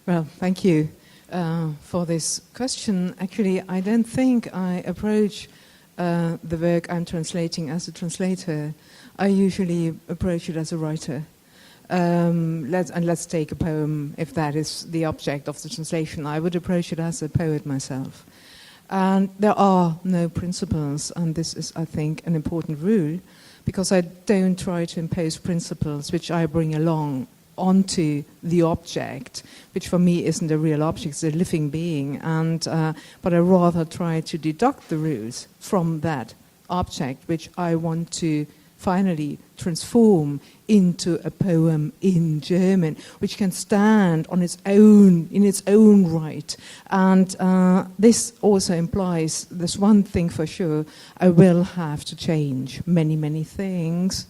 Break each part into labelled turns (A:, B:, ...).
A: Well, thank you for this question. Actually, I don't think I approach the work I'm translating as a translator. I usually approach it as a writer. Let's take a poem, if that is the object of the translation. I would approach it as a poet myself. And there are no principles, and this is, I think, an important rule, because I don't try to impose principles which I bring along onto the object, which for me isn't a real object, it's a living being, but I rather try to deduct the rules from that object, which I want to finally transform into a poem in German, which can stand on its own, in its own right. And this also implies, there's one thing for sure, I will have to change many, many things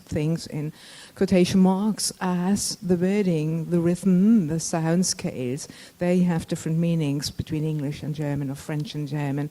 A: in quotation marks, as the wording, the rhythm, the sound scales, they have different meanings between English and German, or French and German.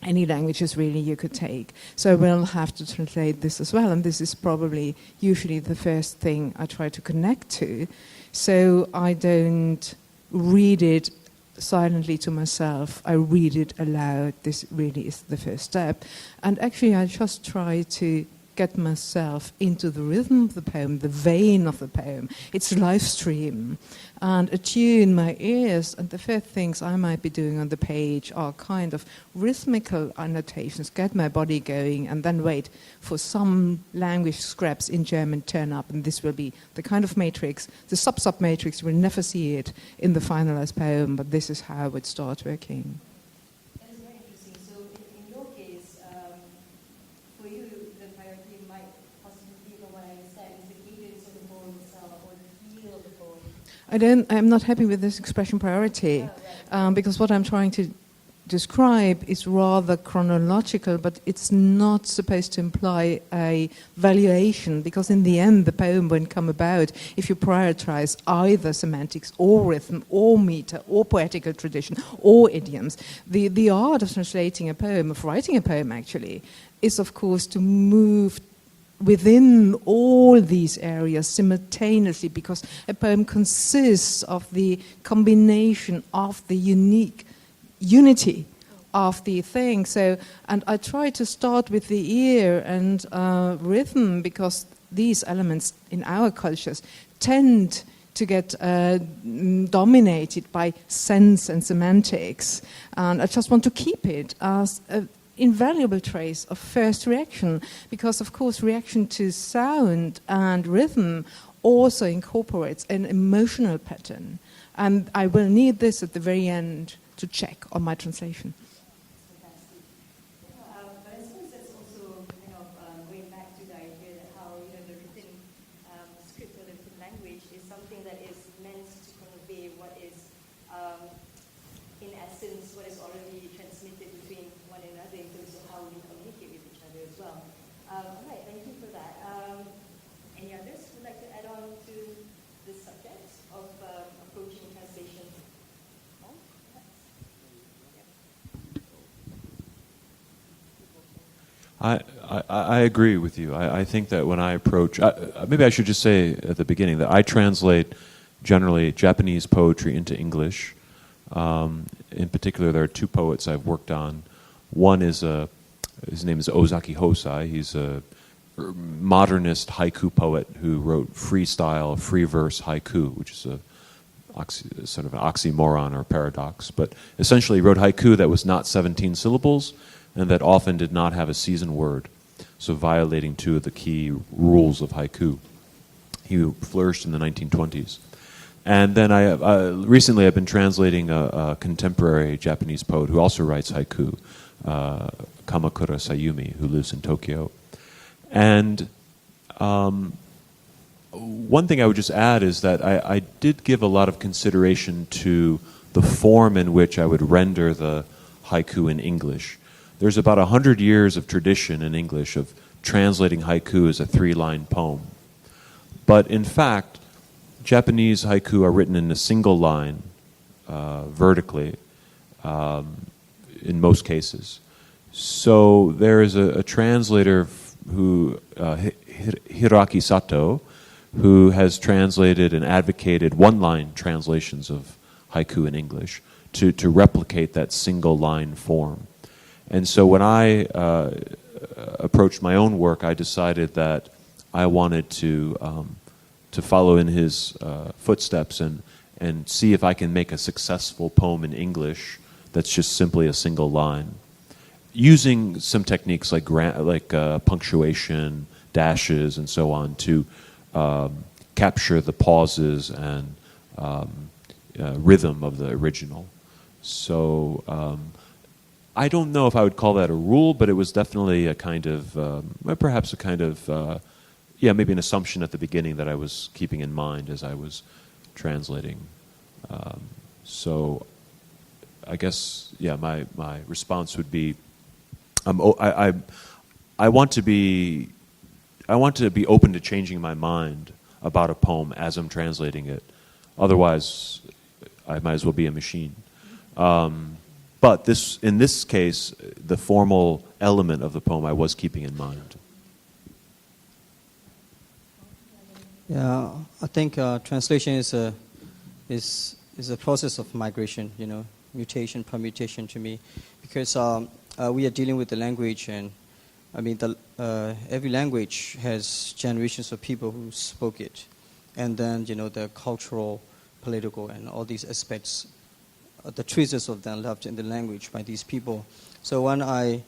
A: Any languages really you could take. So I will have to translate this as well, and this is probably usually the first thing I try to connect to. So I don't read it silently to myself, I read it aloud. This really is the first step. And actually I just try to get myself into the rhythm of the poem, the vein of the poem, its live stream, and attune my ears. And the first things I might be doing on the page are kind of rhythmical annotations, get my body going, and then wait for some language scraps in German turn up, and this will be the kind of matrix, the sub-sub matrix. You will never see it in the finalized poem, but this is how it starts working. I'm not happy with this expression priority, because what I'm trying to describe is rather chronological, but it's not supposed to imply a valuation, because in the end the poem won't come about if you prioritize either semantics or rhythm or meter or poetical tradition or idioms. The art of translating a poem, of writing a poem actually, is of course to move within all these areas simultaneously, because a poem consists of the combination of the unity of the thing. So, and I try to start with the ear and rhythm, because these elements in our cultures tend to get dominated by sense and semantics, and I just want to keep it as a invaluable trace of first reaction, because of course reaction to sound and rhythm also incorporates an emotional pattern, and I will need this at the very end to check on my translation.
B: But I suppose that's also going back to the idea that how the written script or the written language is something that is meant to convey what is in essence what is already transmitted between one another in terms of how we communicate with each other as well. All right, thank you for that. Any others who would like to add on to this subject of approaching translation?
C: I agree with you. I think that when I approach, maybe I should just say at the beginning that I translate generally Japanese poetry into English. In particular, there are two poets I've worked on. One is his name is Ozaki Hosai. He's a modernist haiku poet who wrote freestyle, free verse haiku, which is a sort of an oxymoron or paradox. But essentially, he wrote haiku that was not 17 syllables and that often did not have a season word, so violating two of the key rules of haiku. He flourished in the 1920s. And then recently I've been translating a contemporary Japanese poet who also writes haiku, Kamakura Sayumi, who lives in Tokyo. And one thing I would just add is that I did give a lot of consideration to the form in which I would render the haiku in English. There's about 100 years of tradition in English of translating haiku as a 3-line poem. But in fact, Japanese haiku are written in a single line, vertically, in most cases. So there is a translator who, Hiroaki Sato, who has translated and advocated one-line translations of haiku in English, to replicate that single line form. And so when I approached my own work, I decided that I wanted to follow in his footsteps and see if I can make a successful poem in English that's just simply a single line, using some techniques like punctuation, dashes, and so on to capture the pauses and rhythm of the original. So I don't know if I would call that a rule, but it was definitely a kind of, perhaps a kind of, maybe an assumption at the beginning that I was keeping in mind as I was translating. So I guess, my response would be, I want to be open to changing my mind about a poem as I'm translating it. Otherwise, I might as well be a machine. But in this case, the formal element of the poem I was keeping in mind.
D: Yeah, I think translation is a process of migration, mutation, permutation to me, because we are dealing with the language, and I mean, every language has generations of people who spoke it, and then the cultural, political, and all these aspects, the traces of them left in the language by these people. So when I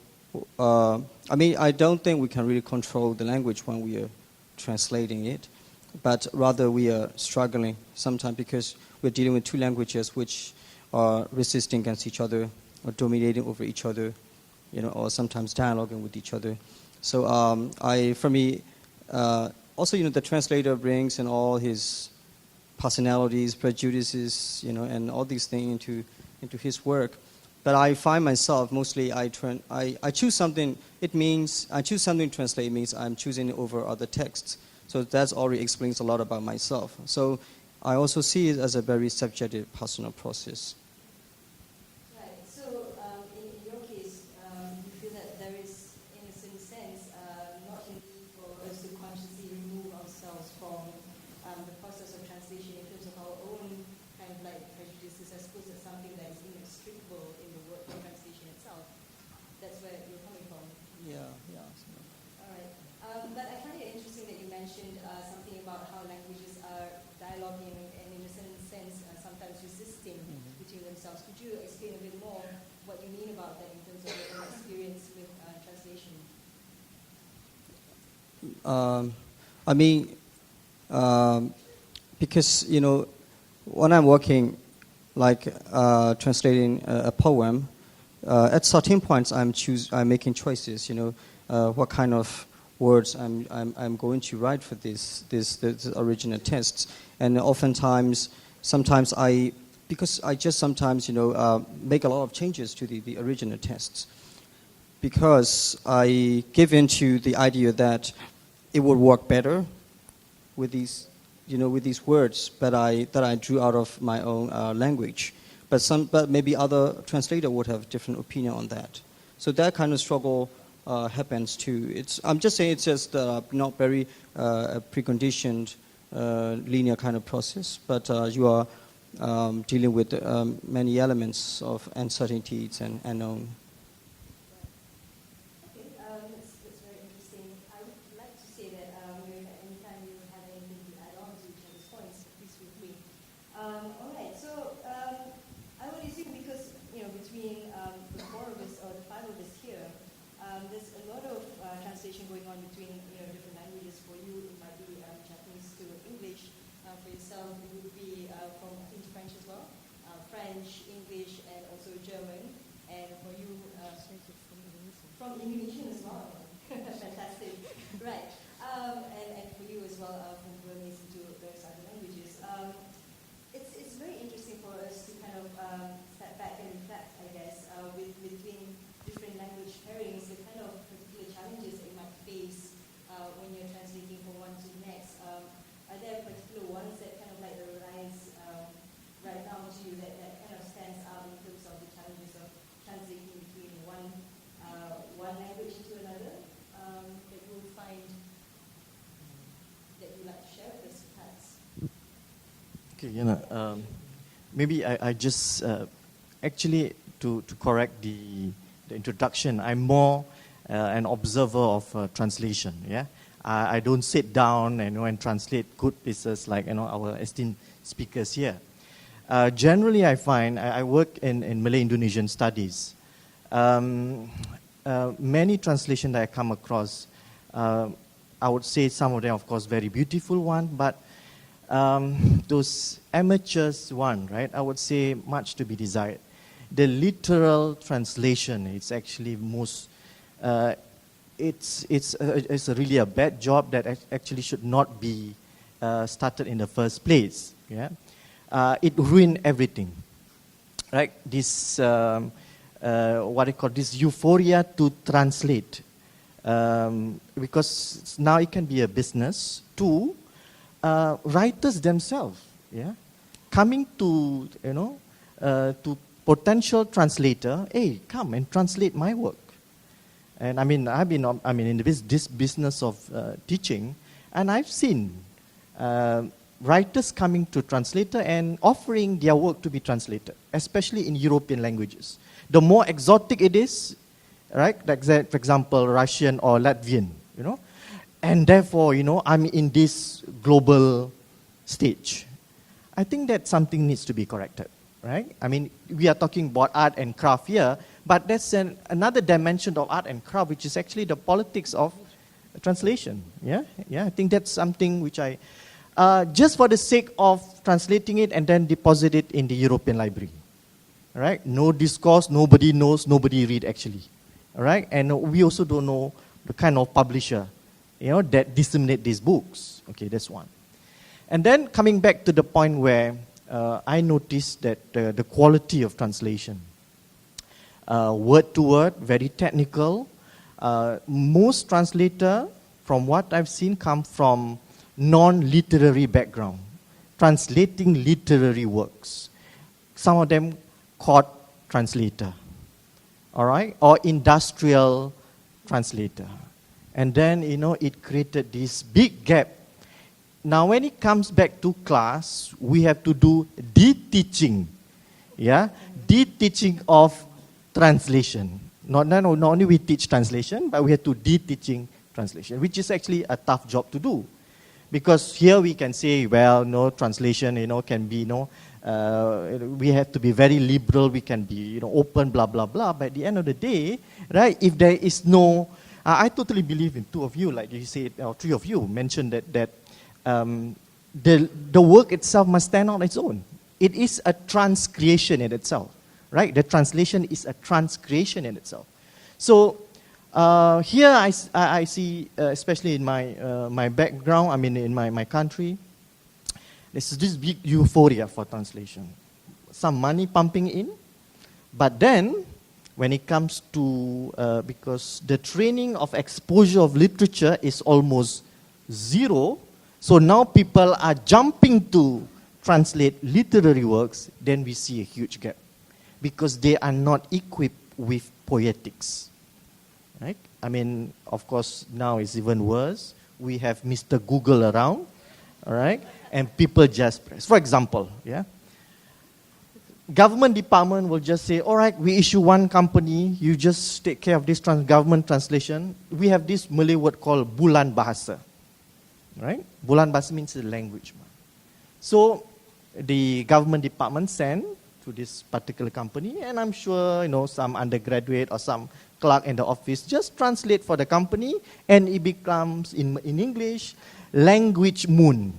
D: don't think we can really control the language when we are translating it, but rather we are struggling sometimes because we're dealing with two languages which are resisting against each other or dominating over each other, or sometimes dialoguing with each other. So also, the translator brings in all his personalities, prejudices, and all these things into his work. But I find myself mostly I choose something. It means I choose something to translate. It means I'm choosing it over other texts. So that already explains a lot about myself. So I also see it as a very subjective, personal process.
B: Right. So in your case, you feel that there is, in a certain sense, not a need for us to consciously remove ourselves from the process of translation in terms of our own kind of like prejudices. I suppose it's something that is inextricable in the work of translation itself. That's where you're coming from.
D: Yeah.
B: All right. But I find it interesting that you mentioned something about how languages are dialoguing and in a certain sense sometimes resisting between themselves. Could you explain a bit more what you mean about that in terms of your own experience with translation?
D: Because when I'm working, like translating a poem, at certain points I'm making choices. What kind of words I'm going to write for this original text, and oftentimes, sometimes I just sometimes make a lot of changes to the original texts, because I give into the idea that it would work better with these words that I drew out of my own language, but maybe other translator would have different opinion on that. So that kind of struggle happens too. I'm just saying it's just not very preconditioned linear kind of process, but you are dealing with many elements of uncertainties and unknown.
B: Okay, that's very interesting. I would like to say that anytime you have anything to add on to each other's points, please feel free. All right, so I would assume because between the four of us or the five of us here, there's a lot of translation going on between different languages. For you, it might be Japanese to English. For yourself, it would be from into French as well, French, English, and also German. And for you, from Indonesian as well. Fantastic. Right. And for you as well, from Burmese into various other languages. It's very interesting for us to kind of step back and reflect, I guess, between different language pairings, the kind of particular challenges that you might face when you're translating from one to the next. Are there particular ones that kind of like arise right now to you that kind of stands out in terms of the challenges of translating between one language to another that you'll find that you like to share with us, perhaps?
E: Okay, maybe I just actually to correct the introduction. I'm more an observer of translation. Yeah, I don't sit down and translate good pieces like our esteemed speakers here. Generally, I find I work in Malay Indonesian studies. Many translations that I come across, I would say some of them, of course, very beautiful one, but those amateurs one, right? I would say much to be desired. The literal translation, it's actually most, it's really a bad job that actually should not be started in the first place. Yeah, it ruined everything, right? This what I call this euphoria to translate, because now it can be a business. Two, writers themselves, yeah, coming to to potential translator, hey, come and translate my work. And I've been in this business of teaching, and I've seen writers coming to translator and offering their work to be translated, especially in European languages. The more exotic it is, right? Like for example, Russian or Latvian, and therefore, I'm in this global stage. I think that something needs to be corrected, right? We are talking about art and craft here, but there's another dimension of art and craft, which is actually the politics of translation. Yeah. I think that's something which I, just for the sake of translating it and then deposit it in the European library, right? No discourse, nobody knows, nobody read actually, all right? And we also don't know the kind of publisher, that disseminate these books. Okay, that's one. And then coming back to the point where I noticed that the quality of translation, word to word, very technical. Most translator, from what I've seen, come from non-literary background, translating literary works. Some of them court translator, all right, or industrial translator. And then, it created this big gap. Now, when it comes back to class, we have to do de-teaching, yeah, de-teaching of translation. Not only we teach translation, but we have to de-teaching translation, which is actually a tough job to do. Because here we can say, well, no, translation, can be, we have to be very liberal, we can be, open, blah, blah, blah. But at the end of the day, right, if there is no, I totally believe in two of you, like you said, or three of you mentioned that the work itself must stand on its own. It is a transcreation in itself, right? The translation is a transcreation in itself. So here I see, especially in my background, in my country, there's this big euphoria for translation. Some money pumping in, but then when it comes to, because the training of exposure of literature is almost zero, so now people are jumping to translate literary works, then we see a huge gap. Because they are not equipped with poetics, right? Of course, now it's even worse. We have Mr. Google around, all right? And people just press. For example, yeah? Government department will just say, all right, we issue one company, you just take care of this government translation. We have this Malay word called bulan bahasa, right? Bulan bahasa means the language. So the government department send to this particular company, and I'm sure, some undergraduate or some clerk in the office just translate for the company, and it becomes, in English, language moon.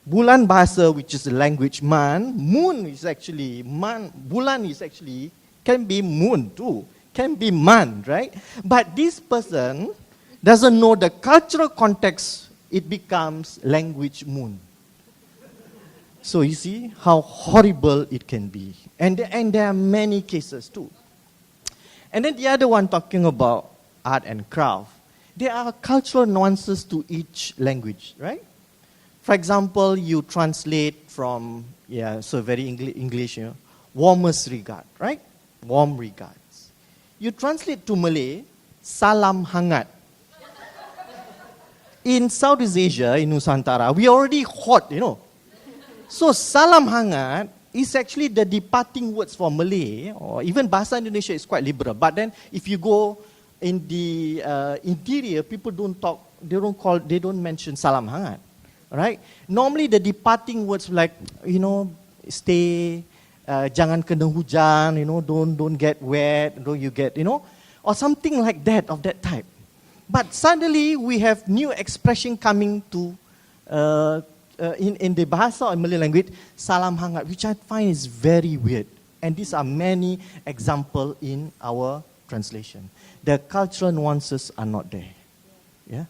E: Bulan bahasa, which is the language man. Moon is actually man. Bulan is actually can be moon too, can be man, right? But this person doesn't know the cultural context. It becomes language moon. So you see how horrible it can be, and there are many cases too. And then the other one, talking about art and craft, there are cultural nuances to each language, right? For example, you translate from, very English, warmest regard, right? Warm regards. You translate to Malay, salam hangat. In Southeast Asia, in Nusantara, we are already hot, So salam hangat is actually the departing words for Malay, or even Bahasa Indonesia is quite liberal. But then if you go in the interior, people don't talk, they don't mention salam hangat, right? Normally the departing words like, stay, jangan kena hujan, don't get wet, don't you get, or something like that, of that type. But suddenly we have new expression coming to in the Bahasa or Malay language, salam hangat, which I find is very weird. And these are many examples in our translation. The cultural nuances are not there. Yeah.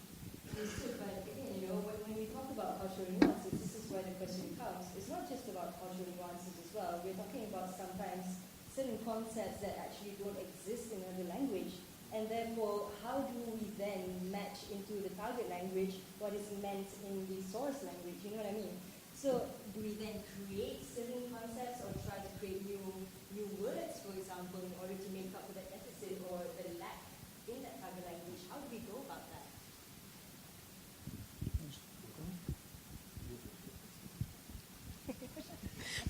B: Understood, but again, when we talk about cultural nuances, this is where the question comes. It's not just about cultural nuances as well. We're talking about sometimes certain concepts that actually don't exist in another language, and therefore, how do we then match into the target language what is meant in the source language? You know what I mean? So, do we then create certain concepts or try to create new words, for example, in order to make up for that deficit or the lack in that target language? How do we go about that?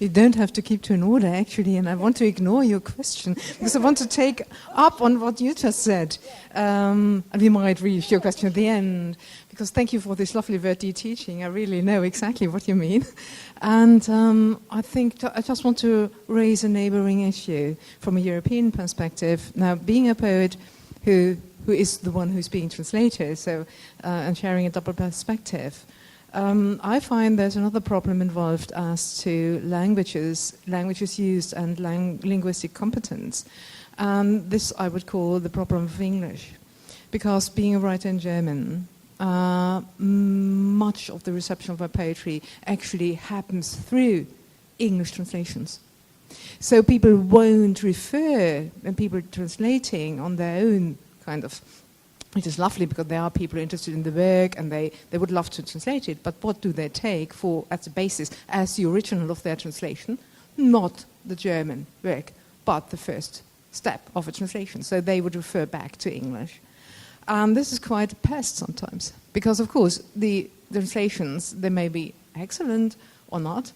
A: You don't have to keep to an order, actually, and I want to ignore your question because I want to take up on what you just said. And we might reach your question at the end, because thank you for this lovely Verdi teaching. I really know exactly what you mean. And I think I just want to raise a neighboring issue from a European perspective. Now, being a poet who is the one who's being translated, so and sharing a double perspective, I find there's another problem involved as to languages used and linguistic competence. This I would call the problem of English. Because being a writer in German, much of the reception of my poetry actually happens through English translations. So people won't refer, when people are translating on their own kind of, which is lovely because there are people interested in the work and they would love to translate it, but what do they take for as a basis, as the original of their translation? Not the German work, but the first step of a translation. So they would refer back to English. And this is quite a pest sometimes, because of course the translations, they may be excellent or not,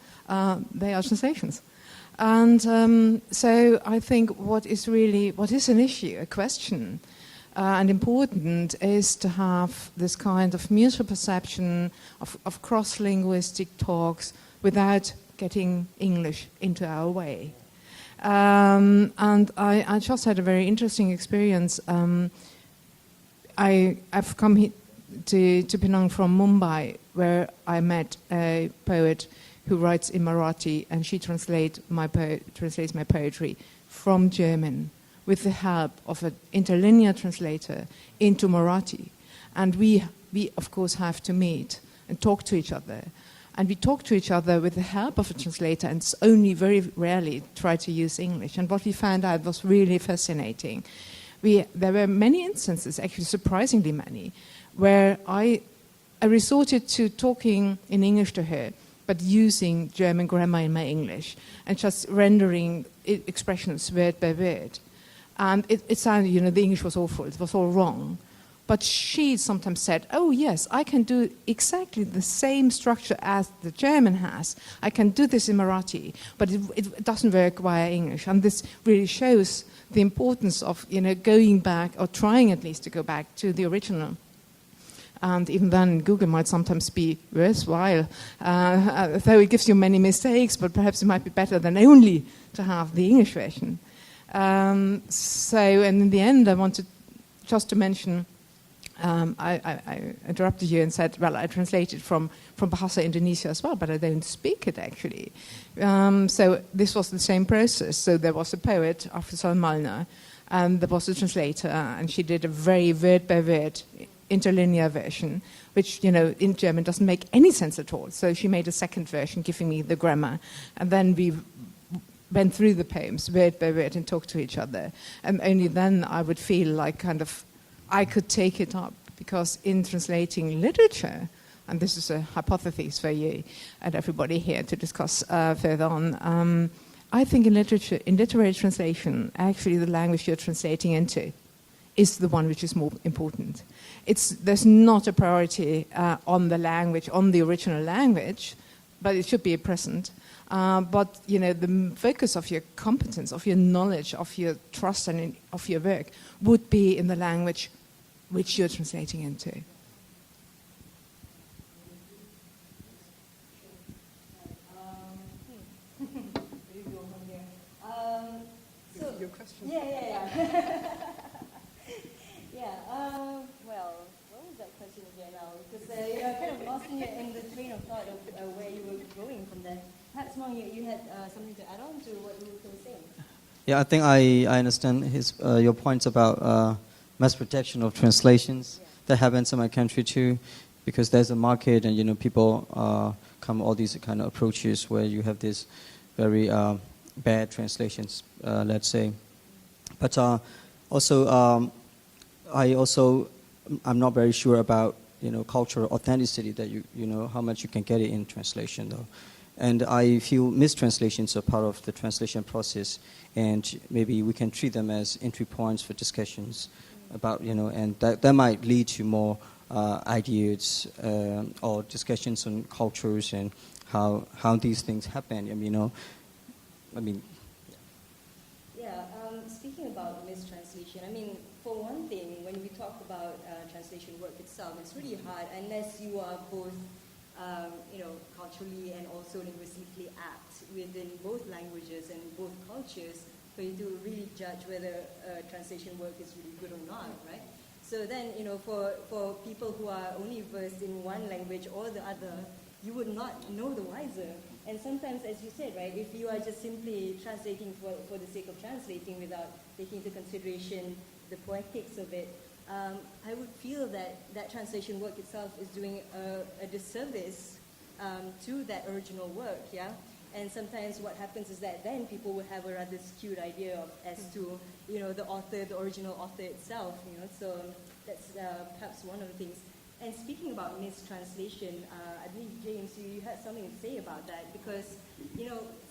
A: they are translations. And so I think what is an issue, a question, and important is to have this kind of mutual perception of cross-linguistic talks without getting English into our way. And I just had a very interesting experience. I've come to Penang from Mumbai, where I met a poet who writes in Marathi, and she translates my poetry from German with the help of an interlinear translator into Marathi. And we of course have to meet and talk to each other. And we talk to each other with the help of a translator and only very rarely try to use English. And what we found out was really fascinating. There were many instances, actually surprisingly many, where I resorted to talking in English to her, but using German grammar in my English and just rendering expressions word by word. And it sounded, the English was awful, it was all wrong. But she sometimes said, oh yes, I can do exactly the same structure as the German has. I can do this in Marathi, but it doesn't work via English. And this really shows the importance of, going back, or trying at least to go back to the original. And even then, Google might sometimes be worthwhile, though it gives you many mistakes, but perhaps it might be better than only to have the English version. And in the end, I wanted just to mention, I interrupted you and said, well, I translated from Bahasa Indonesia as well, but I don't speak it actually. So this was the same process. So there was a poet, Afzal Malner, and there was a translator, and she did a very word-by-word interlinear version, which, in German doesn't make any sense at all. So she made a second version, giving me the grammar, and then we went through the poems word by word and talked to each other. And only then I would feel like I could take it up, because in translating literature, and this is a hypothesis for you and everybody here to discuss further on, I think in literary translation, actually the language you're translating into is the one which is more important. There's not a priority on the language, on the original language, but it should be a present. But the focus of your competence, of your knowledge, of your trust, and of your work would be in the language which you're translating into.
B: Your question. Yeah. Well, what was that question again now? Because I kind of lost in the train of thought of where you were going from there. Perhaps, Maung, you had something to add on to what you were saying.
D: Yeah, I think I understand your points about mass production of translations.
B: Yeah.
D: That happens in my country too, because there's a market and people come all these kind of approaches where you have this very bad translations, let's say. But also, I'm not very sure about cultural authenticity, that how much you can get it in translation though. And I feel mistranslations are part of the translation process, and maybe we can treat them as entry points for discussions about, and that might lead to more ideas or discussions on cultures and how these things happen.
B: Speaking about mistranslation, for one thing, when we talk about translation work itself, it's really hard unless you are both, culturally and also linguistically apt within both languages and both cultures for you to really judge whether translation work is really good or not, right? So then, for people who are only versed in one language or the other, you would not know the wiser. And sometimes, as you said, right, if you are just simply translating for the sake of translating without taking into consideration the poetics of it, I would feel that translation work itself is doing a disservice to that original work, yeah? And sometimes what happens is that then people will have a rather skewed idea as to, the author, the original author itself, so that's perhaps one of the things. And speaking about mistranslation, I believe, James, you had something to say about that, because,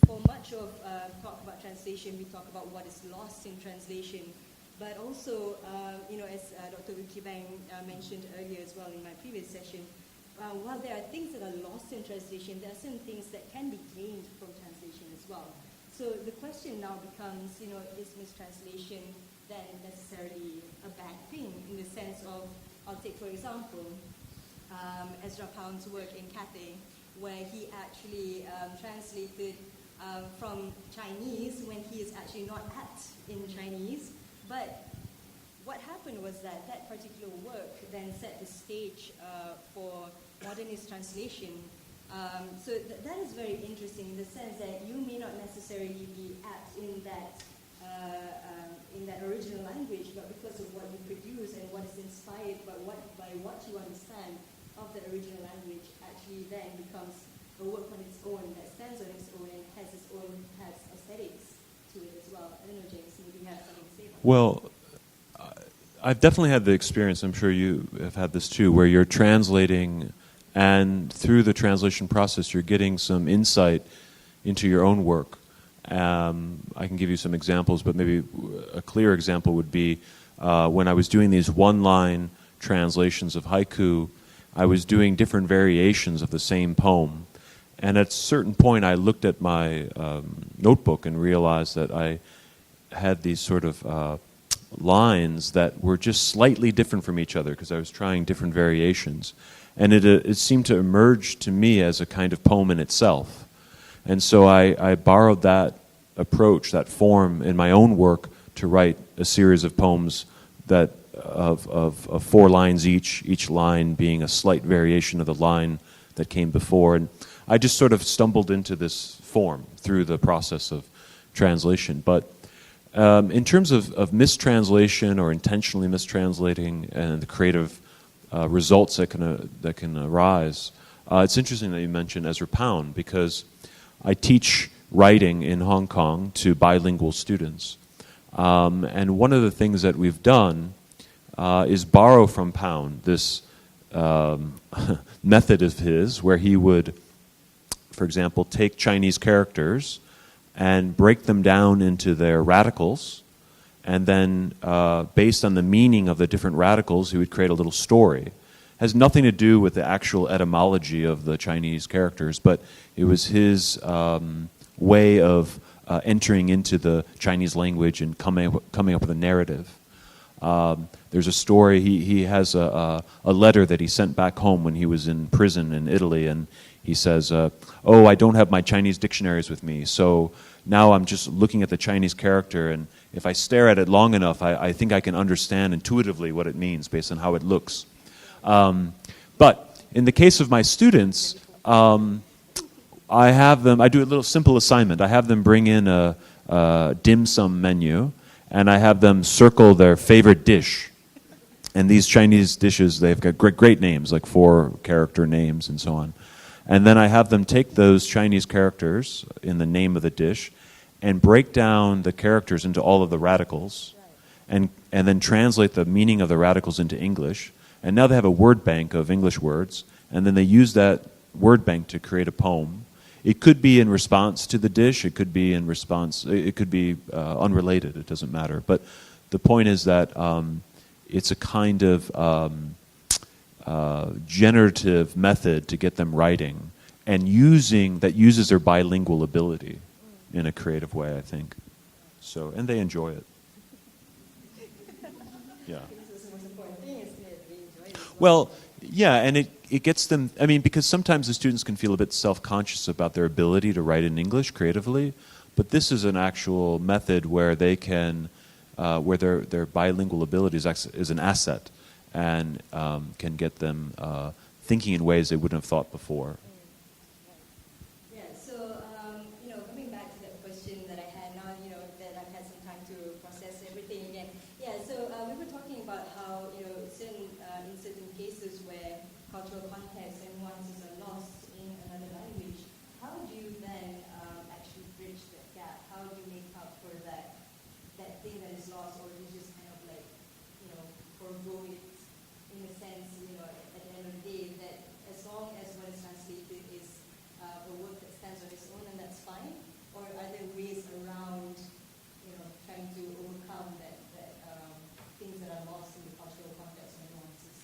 B: for much of talk about translation, we talk about what is lost in translation, but also, as Dr. Ulrike mentioned earlier as well in my previous session, while there are things that are lost in translation, there are certain things that can be gained from translation as well. So the question now becomes, is mistranslation then necessarily a bad thing, in the sense of, I'll take for example, Azhar work in Cathay, where he actually translated from Chinese when he is actually not apt in Chinese. But what happened was that particular work then set the stage for modernist translation. So that is very interesting, in the sense that you may not necessarily be apt in that original language, but because of what you produce and what is inspired by what you understand of the original language, actually then becomes a work on its own, that stands on its own and has its own aesthetics to it as well. I don't know, James, maybe you have something to say about that.
C: Well, I've definitely had the experience, I'm sure you have had this too, where you're translating, and through the translation process you're getting some insight into your own work. I can give you some examples, but maybe a clear example would be when I was doing these one-line translations of haiku, I was doing different variations of the same poem. And at a certain point I looked at my notebook and realized that I had these sort of lines that were just slightly different from each other, because I was trying different variations. And it seemed to emerge to me as a kind of poem in itself. And so I borrowed that approach, that form, in my own work to write a series of poems that of 4 lines each line being a slight variation of the line that came before. And I just sort of stumbled into this form through the process of translation. But in terms of mistranslation or intentionally mistranslating and the creative results that can arise, it's interesting that you mentioned Ezra Pound, because I teach writing in Hong Kong to bilingual students. And one of the things that we've done is borrow from Pound this method of his, where he would, for example, take Chinese characters and break them down into their radicals, and then based on the meaning of the different radicals, he would create a little story. has nothing to do with the actual etymology of the Chinese characters, but it was his way of entering into the Chinese language and coming up with a narrative. There's a story, he has a letter that he sent back home when he was in prison in Italy, and he says, oh, I don't have my Chinese dictionaries with me, so now I'm just looking at the Chinese character, and if I stare at it long enough, I think I can understand intuitively what it means based on how it looks. But in the case of my students, I do a little simple assignment. I have them bring in a dim sum menu, and I have them circle their favorite dish. And these Chinese dishes, they've got great names, like 4-character names and so on. And then I have them take those Chinese characters in the name of the dish and break down the characters into all of the radicals, and then translate the meaning of the radicals into English. And now they have a word bank of English words, and then they use that word bank to create a poem. It could be in response to the dish, it could be unrelated, it doesn't matter. But the point is that it's a kind of generative method to get them writing, and that uses their bilingual ability in a creative way, I think. So, and they enjoy it. Yeah. Well, yeah, and it gets them, I mean, because sometimes the students can feel a bit self-conscious about their ability to write in English creatively, but this is an actual method where they can, where their bilingual ability is an asset, and can get them thinking in ways they wouldn't have thought before.
B: Yeah, so, coming back to that question that I had now, that I've had some time to process everything again. Yeah, so we were talking about how, in certain cases where cultural context and nuances are lost in another language, how do you then actually bridge that gap? How do you make up for that thing that is lost, or do you just kind of like, forgo it in a sense, at the end of the day, that as long as what is translated is a work that stands on its own, and that's fine? Or are there ways around, trying to overcome that things that are lost in the cultural context and nuances?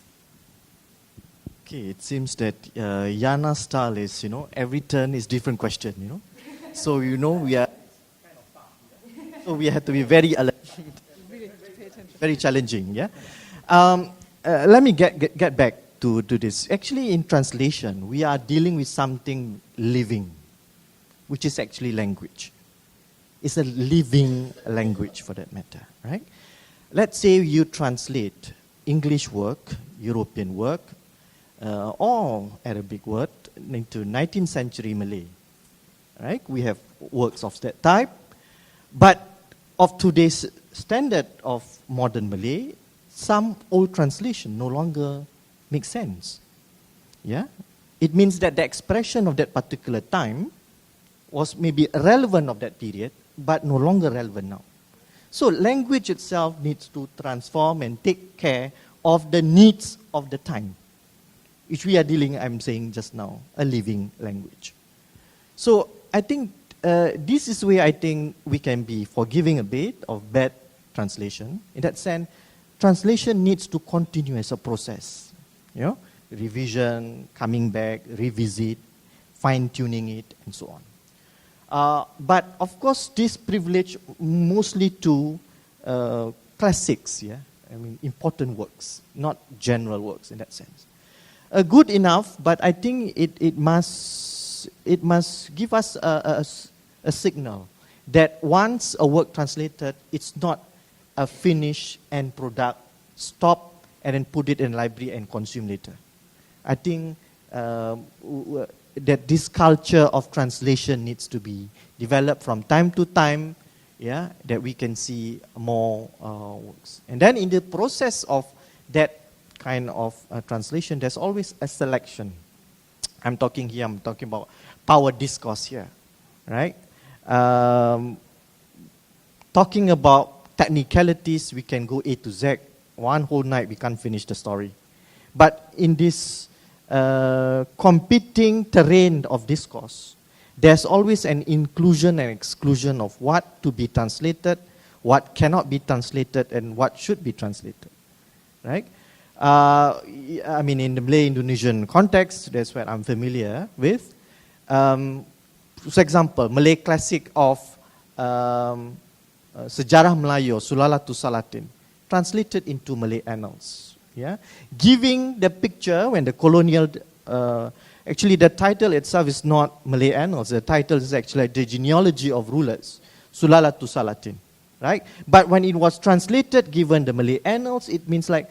E: Okay, it seems that Yana's style is, every turn is different question, So, we are so we have to be very alert, very challenging, yeah? Let me get back to this. Actually, in translation, we are dealing with something living, which is actually language. It's a living language, for that matter, right? Let's say you translate English work, European work, or Arabic word into 19th century Malay, right? We have works of that type, but of today's standard of modern Malay, some old translation no longer makes sense. Yeah? It means that the expression of that particular time was maybe relevant of that period, but no longer relevant now. So language itself needs to transform and take care of the needs of the time, which we are dealing, I'm saying just now, a living language. So I think this is where I think we can be forgiving a bit of bad translation. In that sense, translation needs to continue as a process. Revision, coming back, revisit, fine-tuning it, and so on. But of course, this privilege mostly to classics, important works, not general works in that sense. Good enough, but I think it must give us a signal that once a work translated, it's not a finished end product, stop and then put it in library and consume later. I think that this culture of translation needs to be developed from time to time, that we can see more works. And then in the process of that kind of translation, there's always a selection. I'm talking about power discourse here, right? Talking about technicalities, we can go A to Z. One whole night, we can't finish the story. But in this competing terrain of discourse, there's always an inclusion and exclusion of what to be translated, what cannot be translated, and what should be translated, right? I mean, in the Malay-Indonesian context, that's what I'm familiar with. For example, Malay classic of Sejarah Melayu, Sulalatu Salatin, translated into Malay annals. Yeah? Giving the picture when the colonial, actually the title itself is not Malay annals, the title is actually the genealogy of rulers, Sulalatu Salatin. Right? But when it was translated, given the Malay annals, it means like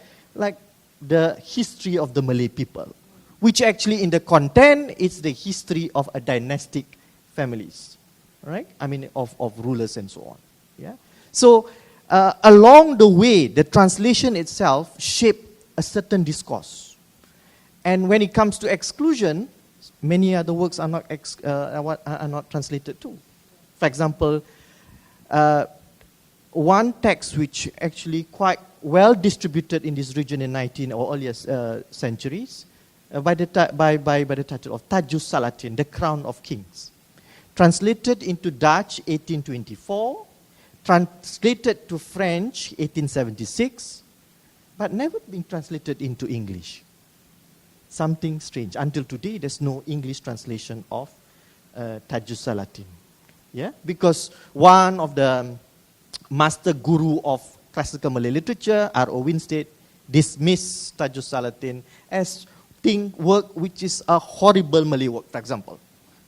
E: the history of the Malay people, which actually in the content is the history of a dynastic families, right? I mean, of rulers and so on. Yeah. So along the way, the translation itself shaped a certain discourse. And when it comes to exclusion, many other works are not translated too. For example, one text which actually quite well distributed in this region in 19 or earlier centuries by the title of Tajus Salatin, the Crown of Kings. Translated into Dutch 1824, translated to French 1876, but never been translated into English. Something strange. Until today, there's no English translation of Tajus Salatin. Yeah? Because one of the master guru of classical Malay literature, Ruoh Winstead, dismissed Tajus Salatin as work which is a horrible Malay work, for example.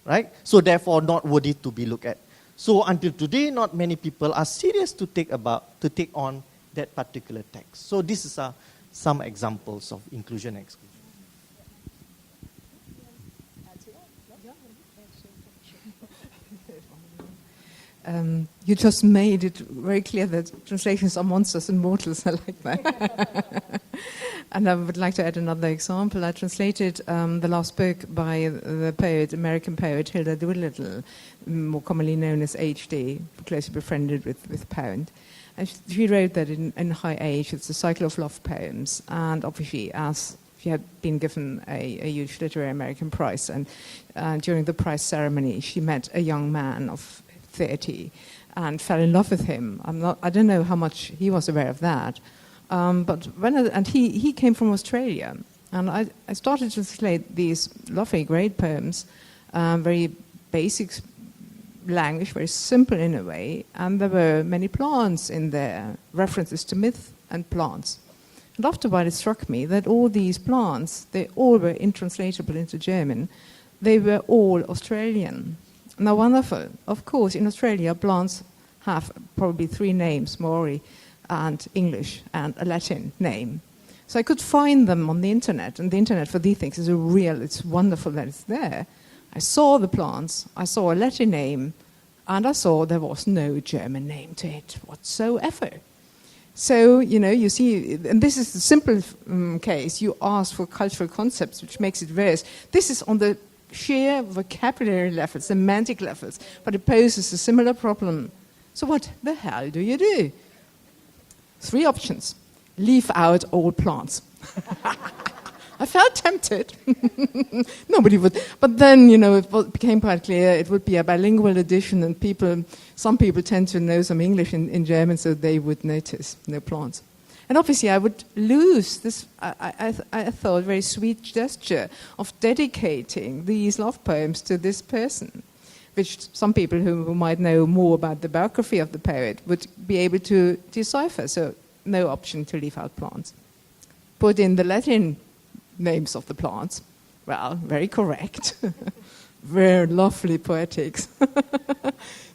E: Right? So therefore not worthy to be looked at. So until today, not many people are serious to take on that particular text. So this is some examples of inclusion and exclusion.
A: You just made it very clear that translations are monsters and mortals. I like that. And I would like to add another example. I translated the last book by the poet, American poet Hilda Doolittle, more commonly known as H.D., closely befriended with Pound. And she wrote that in high age. It's a cycle of love poems. And obviously, as she had been given a huge literary American prize, and during the prize ceremony, she met a young man of 30 and fell in love with him. I don't know how much he was aware of that. But he came from Australia, and I started to translate these lovely, great poems, very basic language, very simple in a way, and there were many plants in there, references to myth and plants. And after a while, it struck me that all these plants, they all were intranslatable into German. They were all Australian. Now, wonderful. Of course, in Australia, plants have probably 3 names, Maori and English and a Latin name. So I could find them on the internet, and the internet for these things is it's wonderful that it's there. I saw the plants, I saw a Latin name, and I saw there was no German name to it whatsoever. So, you see, and this is the simple case. You ask for cultural concepts, which makes it various. This is on the sheer vocabulary levels, semantic levels, but it poses a similar problem. So what the hell do you do? 3 options. Leave out all plants. I felt tempted. Nobody would. But then, it became quite clear it would be a bilingual edition, and some people tend to know some English in German, so they would notice no plants. And obviously I would lose this, I thought, very sweet gesture of dedicating these love poems to this person, which some people who might know more about the biography of the poet would be able to decipher. So no option to leave out plants. Put in the Latin names of the plants. Well, very correct. Very lovely poetics.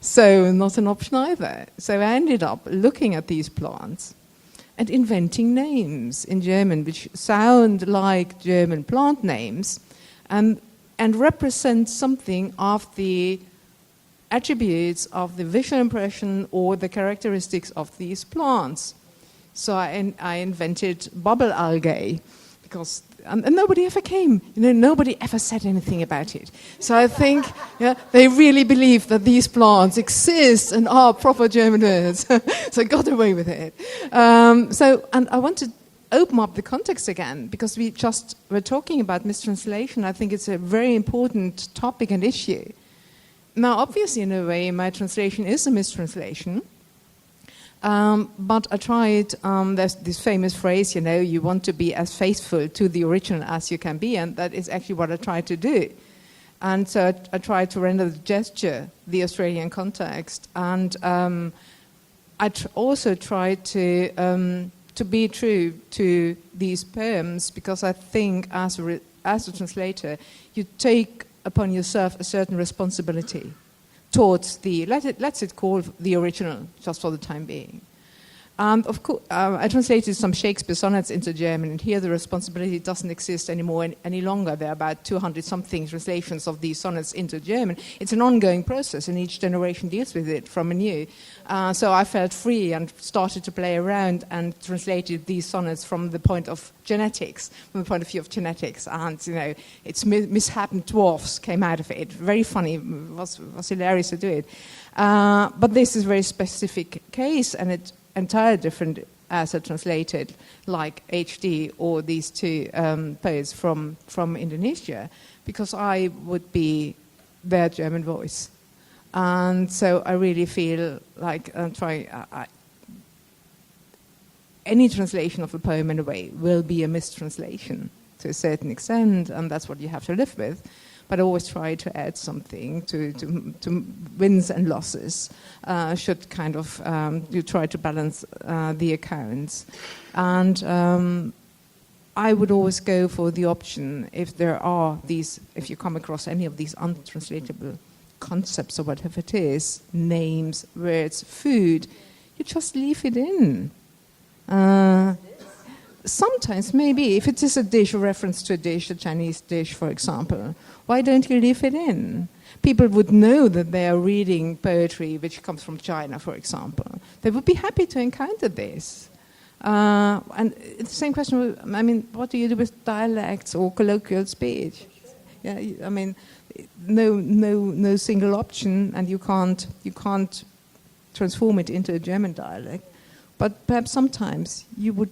A: So not an option either. So I ended up looking at these plants and inventing names in German which sound like German plant names and represent something of the attributes of the visual impression or the characteristics of these plants. So I invented bubble algae, because and nobody ever came. Nobody ever said anything about it. So I think they really believe that these plants exist and are proper German words. So I got away with it. And I want to open up the context again, because we just were talking about mistranslation. I think it's a very important topic and issue. Now, obviously, in a way, my translation is a mistranslation. But I tried, there's this famous phrase, you want to be as faithful to the original as you can be, and that is actually what I tried to do. And so I tried to render the gesture the Australian context, and I also tried to be true to these poems, because I think as a translator, you take upon yourself a certain responsibility towards the, let's call the original, just for the time being. Of course, I translated some Shakespeare sonnets into German, and here the responsibility doesn't exist anymore any longer. There are about 200-something translations of these sonnets into German. It's an ongoing process, and each generation deals with it from anew. So I felt free and started to play around and translated these sonnets from the point of genetics, from the point of view of genetics. And, it's mishapen dwarfs came out of it. Very funny. It was hilarious to do it. But this is a very specific case, and it's entirely different as a translated, like HD or these two poets from Indonesia, because I would be their German voice. And so I really feel like any translation of a poem in a way will be a mistranslation to a certain extent, and that's what you have to live with. But I always try to add something to wins and losses. Should kind of you try to balance the accounts, and I would always go for the option if you come across any of these untranslatable concepts or whatever it is, names, words, food, you just leave it in. Sometimes, maybe, if it is a dish, a reference to a dish, a Chinese dish, for example, why don't you leave it in? People would know that they are reading poetry which comes from China, for example. They would be happy to encounter this. And it's the same question, what do you do with dialects or colloquial speech? Yeah, no single option, and you can't transform it into a German dialect. But perhaps sometimes you would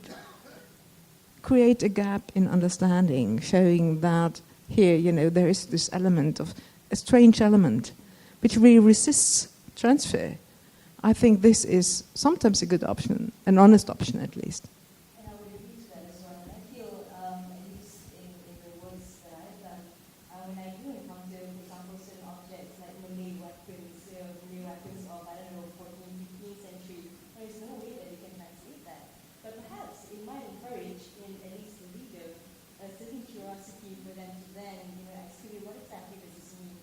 A: create a gap in understanding, showing that here, there is this element of a strange element which really resists transfer. I think this is sometimes a good option, an honest option at least.
B: And I would agree to that as well. And I feel, at least in the works that I've done, when I do encounter, for example, certain objects like Malay weapons of, 14th, 15th century, there is no way that you can translate that. But perhaps it might encourage, in at least the reader, a certain curiosity for them to then, actually, what exactly does this mean?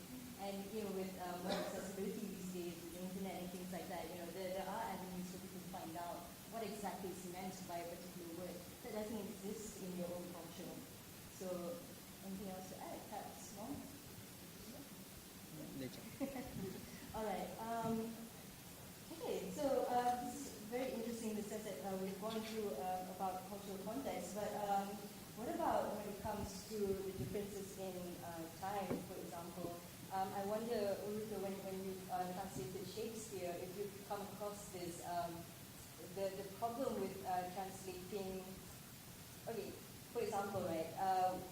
B: And, with more accessibility these days, with the internet and things like that, there are avenues for people to find out what exactly is meant by a particular word that doesn't exist in your own culture. So, anything else to add? Perhaps, Maung? All right. Okay, so this is very interesting in the sense that we've gone through about cultural context, but what about when it comes to the differences in time, for example? I wonder, Ulrike, when you translated Shakespeare, if you've come across this, the problem with translating, okay, for example, right,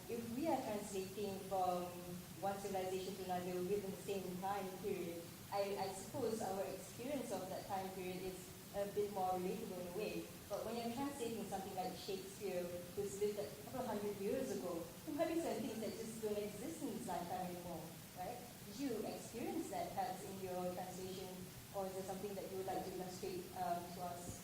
B: if we are translating from one civilization to another within the same time period, I suppose our experience of that time period is a bit more relatable in a way. But when you're translating something like Shakespeare, who's lived a couple of hundred years ago, there might be some things that just don't exist in this lifetime anymore, right? Did you experience that perhaps in your translation, or is there something that you would like to illustrate to us?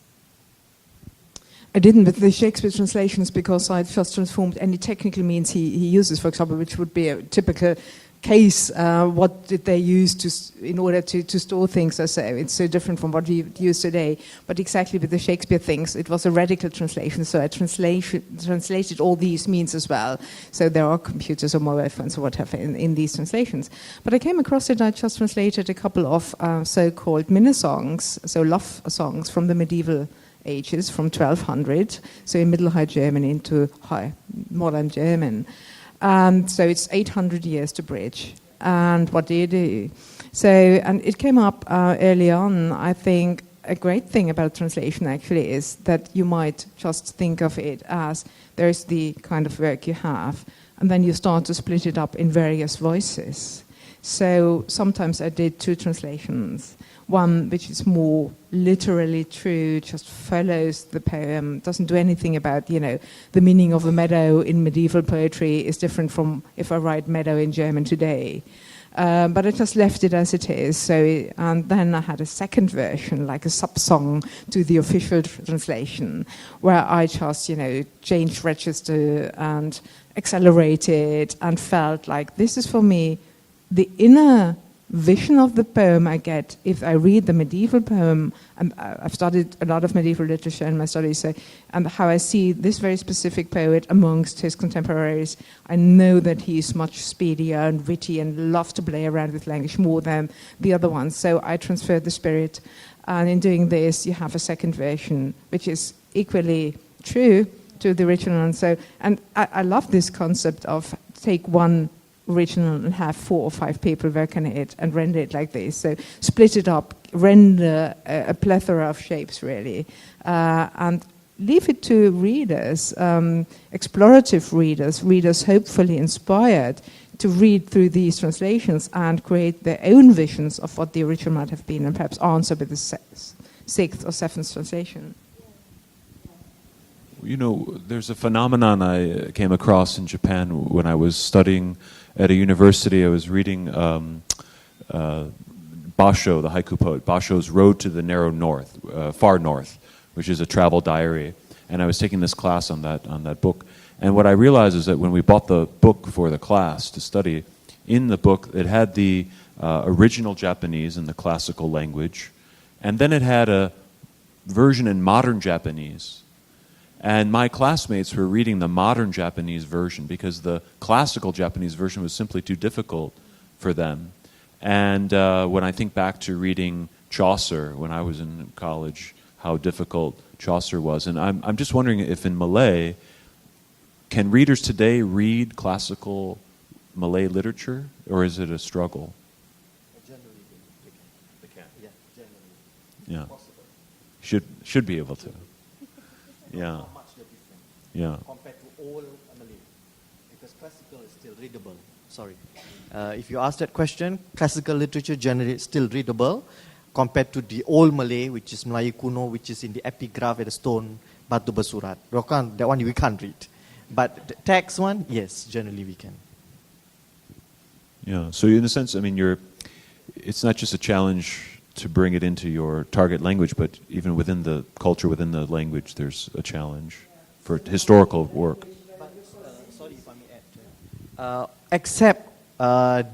A: I didn't with the Shakespeare translations, because I just transformed any technical means he uses, for example, which would be a typical case. What did they use in order to store things? It's so different from what we use today. But exactly with the Shakespeare things, it was a radical translation. So I translated all these means as well. So there are computers or mobile phones or whatever in these translations. But I came across it. I just translated a couple of so-called minnesongs, so love songs from the medieval ages, from 1200, so in Middle High German into High Modern German. So it's 800 years to bridge. And what do you do? So, and it came up early on. I think a great thing about translation actually is that you might just think of it as there's the kind of work you have, and then you start to split it up in various voices. So sometimes I did two translations. One which is more literally true, just follows the poem, doesn't do anything about, the meaning of a meadow in medieval poetry is different from if I write meadow in German today. But I just left it as it is. So, and then I had a second version, like a sub-song to the official translation, where I just, changed register and accelerated and felt like this is for me the inner vision of the poem I get if I read the medieval poem. And I've studied a lot of medieval literature in my studies, and how I see this very specific poet amongst his contemporaries. I know that he's much speedier and witty and loves to play around with language more than the other ones. So I transferred the spirit, and in doing this, you have a second version, which is equally true to the original. And I love this concept of take one original and have 4 or 5 people work on it and render it like this. So split it up, render a plethora of shapes, really, and leave it to readers, explorative readers hopefully inspired to read through these translations and create their own visions of what the original might have been, and perhaps answer with the 6th or 7th translation.
C: There's a phenomenon I came across in Japan when I was studying at a university. I was reading Basho, the haiku poet, Basho's Road to the Narrow North, Far North, which is a travel diary. And I was taking this class on that book. And what I realized is that when we bought the book for the class to study, in the book it had the original Japanese in the classical language, and then it had a version in modern Japanese. And my classmates were reading the modern Japanese version because the classical Japanese version was simply too difficult for them. And when I think back to reading Chaucer when I was in college, how difficult Chaucer was. And I'm just wondering if in Malay, can readers today read classical Malay literature, or is it a struggle?
E: Generally, they can. Yeah,
C: Yeah.
E: generally. Possible.
C: Should be able to. Yeah.
E: How much they're different.
C: Yeah.
E: Compared to old Malay, because classical is still readable. Sorry, if you ask that question, classical literature generally is still readable compared to the old Malay, which is Melayu kuno, which is in the epigraph at the stone batu bersurat. That one we can't read, but the text one, yes, generally we can.
C: Yeah. So in a sense, I mean, it's not just a challenge to bring it into your target language, but even within the culture, within the language, there's a challenge for historical work.
E: But, sorry if I may add. Except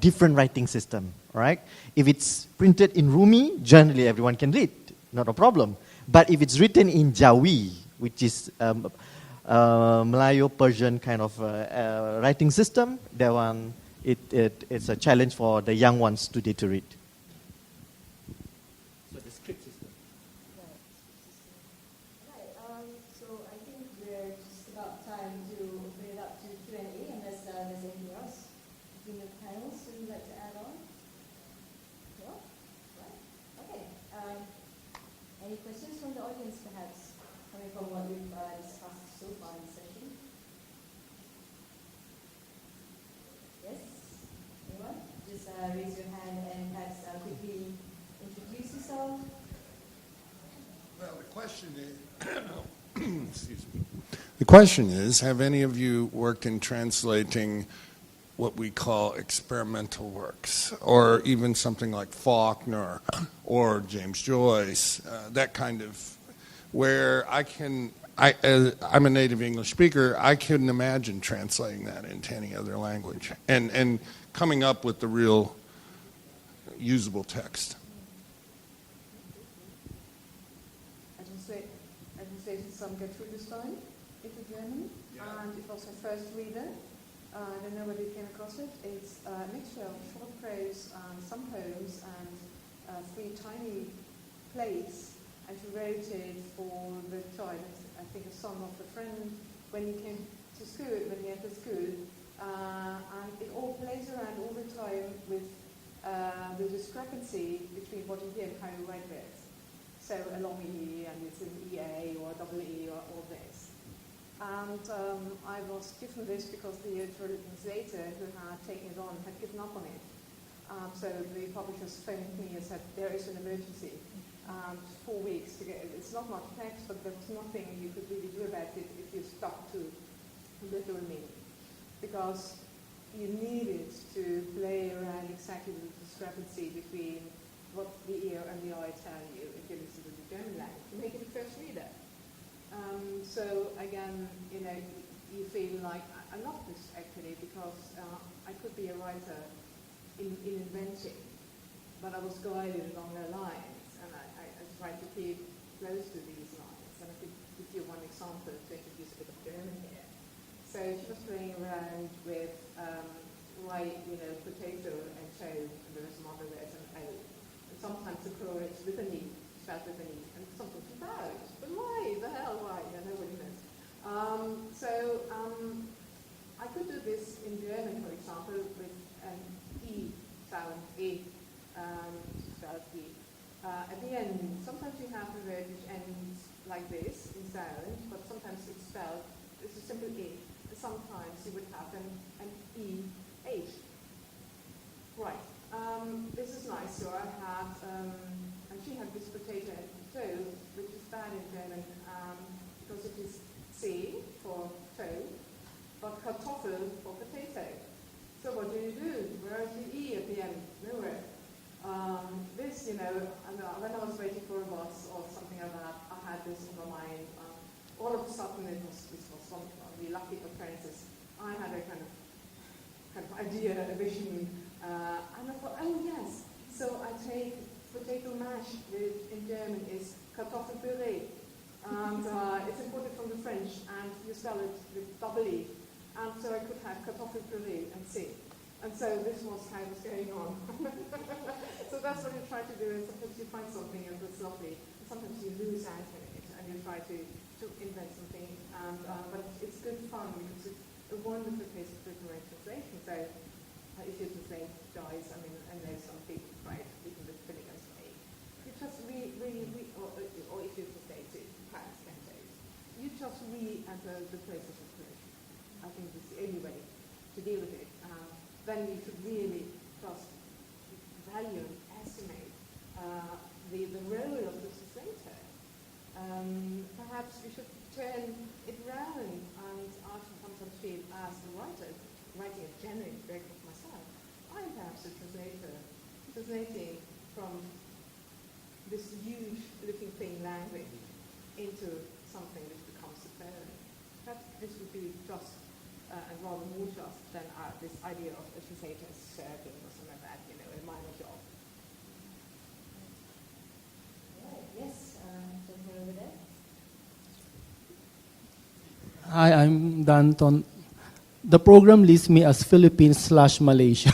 E: different writing system, right? If it's printed in Rumi, generally everyone can read, not a problem. But if it's written in Jawi, which is Melayu-Persian kind of writing system, that one, it's a challenge for the young ones today to read.
B: So I think we're just about time to open it up to Q&A, unless there's anything else between the panels that you'd like to add on. No? Right? Okay. Any questions from the audience, perhaps, coming from what we've discussed so far in the session? Yes? Anyone? Just raise your hand and perhaps quickly introduce yourself.
F: Well, the question is, excuse me. The question is, have any of you worked in translating what we call experimental works, or even something like Faulkner or James Joyce, that kind of, where I'm a native English speaker, I couldn't imagine translating that into any other language and coming up with the real usable text.
A: I translated some Gertrude Stein into German, and it was her first reader. I don't know whether you came across it. It's a mixture of short prose and some poems and 3 tiny plays, and she wrote it for the child, I think a son of a friend, when he came to school, when he entered school, and it all plays around all the time with the discrepancy between what you hear and how you write it. So a long E, and it's an EA or a double E or all this. And I was given this because the translator who had taken it on had given up on it. So the publishers phoned me and said, there is an emergency. 4 weeks to get it. It's not much text, but there's nothing you could really do about it if you stuck to literal meaning. Because you needed to play around exactly the discrepancy between what the ear and the eye tell you if you listen to the German language to make it a first reader. So again, you feel like I love this actually because I could be a writer in inventing, but I was guided along their lines, and I tried to keep close to these lines. And I could give you one example to introduce a bit of German here. So she was playing around with potato and Shea, and there was some other words and O. And sometimes the plural is with an E, spelled with an E, and sometimes without. But why? The hell, why? Nobody knows. I could do this in German, for example, with an E sound, E, spelled E. At the end, sometimes you have a word which ends like this in sound, but sometimes it's spelled, it's a simple E. And sometimes you would have an E-H. Right. This is nice. So I had, and she had this potato and toe, which is bad in German because it is C for toe, but Kartoffel for potato. So what do? Where is the E at the end? Nowhere. This, when I was waiting for a bus or something like that, I had this on my mind. All of a sudden, this was some really lucky occurrences. I had a kind of idea, a vision, and I thought, oh yes. So I take potato mash, which in German is Kartoffelpüree, and it's imported from the French, and you spell it with double E. And so I could have Kartoffelpüree and C. And so this was how it was going on. So that's what you try to do, and sometimes you find something and it's lovely. And sometimes you lose out in it, and you try to invent something. And but it's good fun because it's a wonderful case of literary translation. So if you translate Joyce, I know some people, right, even with Finnegan's Wake, you just or if you translate to Paris Cantos, you just re-enter the place of inspiration. I think it's the only way to deal with it. Then you should really just value and estimate the role of the translator. Perhaps we should turn it round, and I sometimes feel as a writer, writing a genuine work of myself, I'm perhaps a translator, translating from this huge looking thing language into something which becomes apparent. This would be just and rather more just than this idea of a translator serving or something like that, a minor job.
B: Right. Yes, gentleman over there.
G: Hi, I'm Danton. The program lists me as Philippines/Malaysia.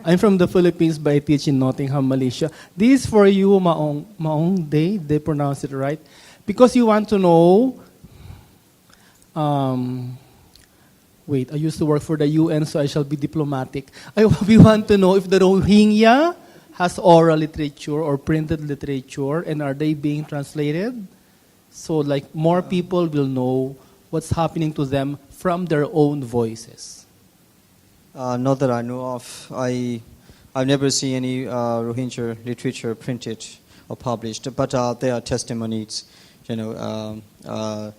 G: I'm from the Philippines, but I teach in Nottingham, Malaysia. This is for you, Maung. Maung, they pronounce it right. Because you want to know... Wait, I used to work for the UN, so I shall be diplomatic. We want to know if the Rohingya has oral literature or printed literature, and are they being translated? So, more people will know what's happening to them from their own voices.
D: Not that I know of. I've never seen any Rohingya literature printed or published, but there are testimonies, there are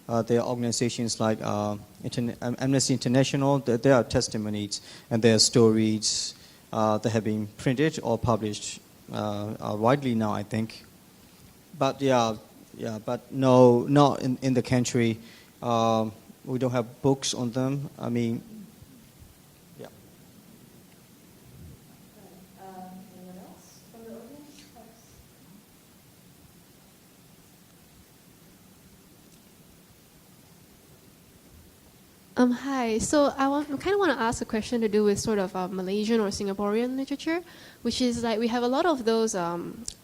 D: organizations like Amnesty International. There are testimonies and there are stories that have been printed or published widely now, I think. But but no, not in the country. We don't have books on them.
B: Anyone else from the audience?
H: Hi. So I kind of want to ask a question to do with sort of Malaysian or Singaporean literature, which is we have a lot of those, I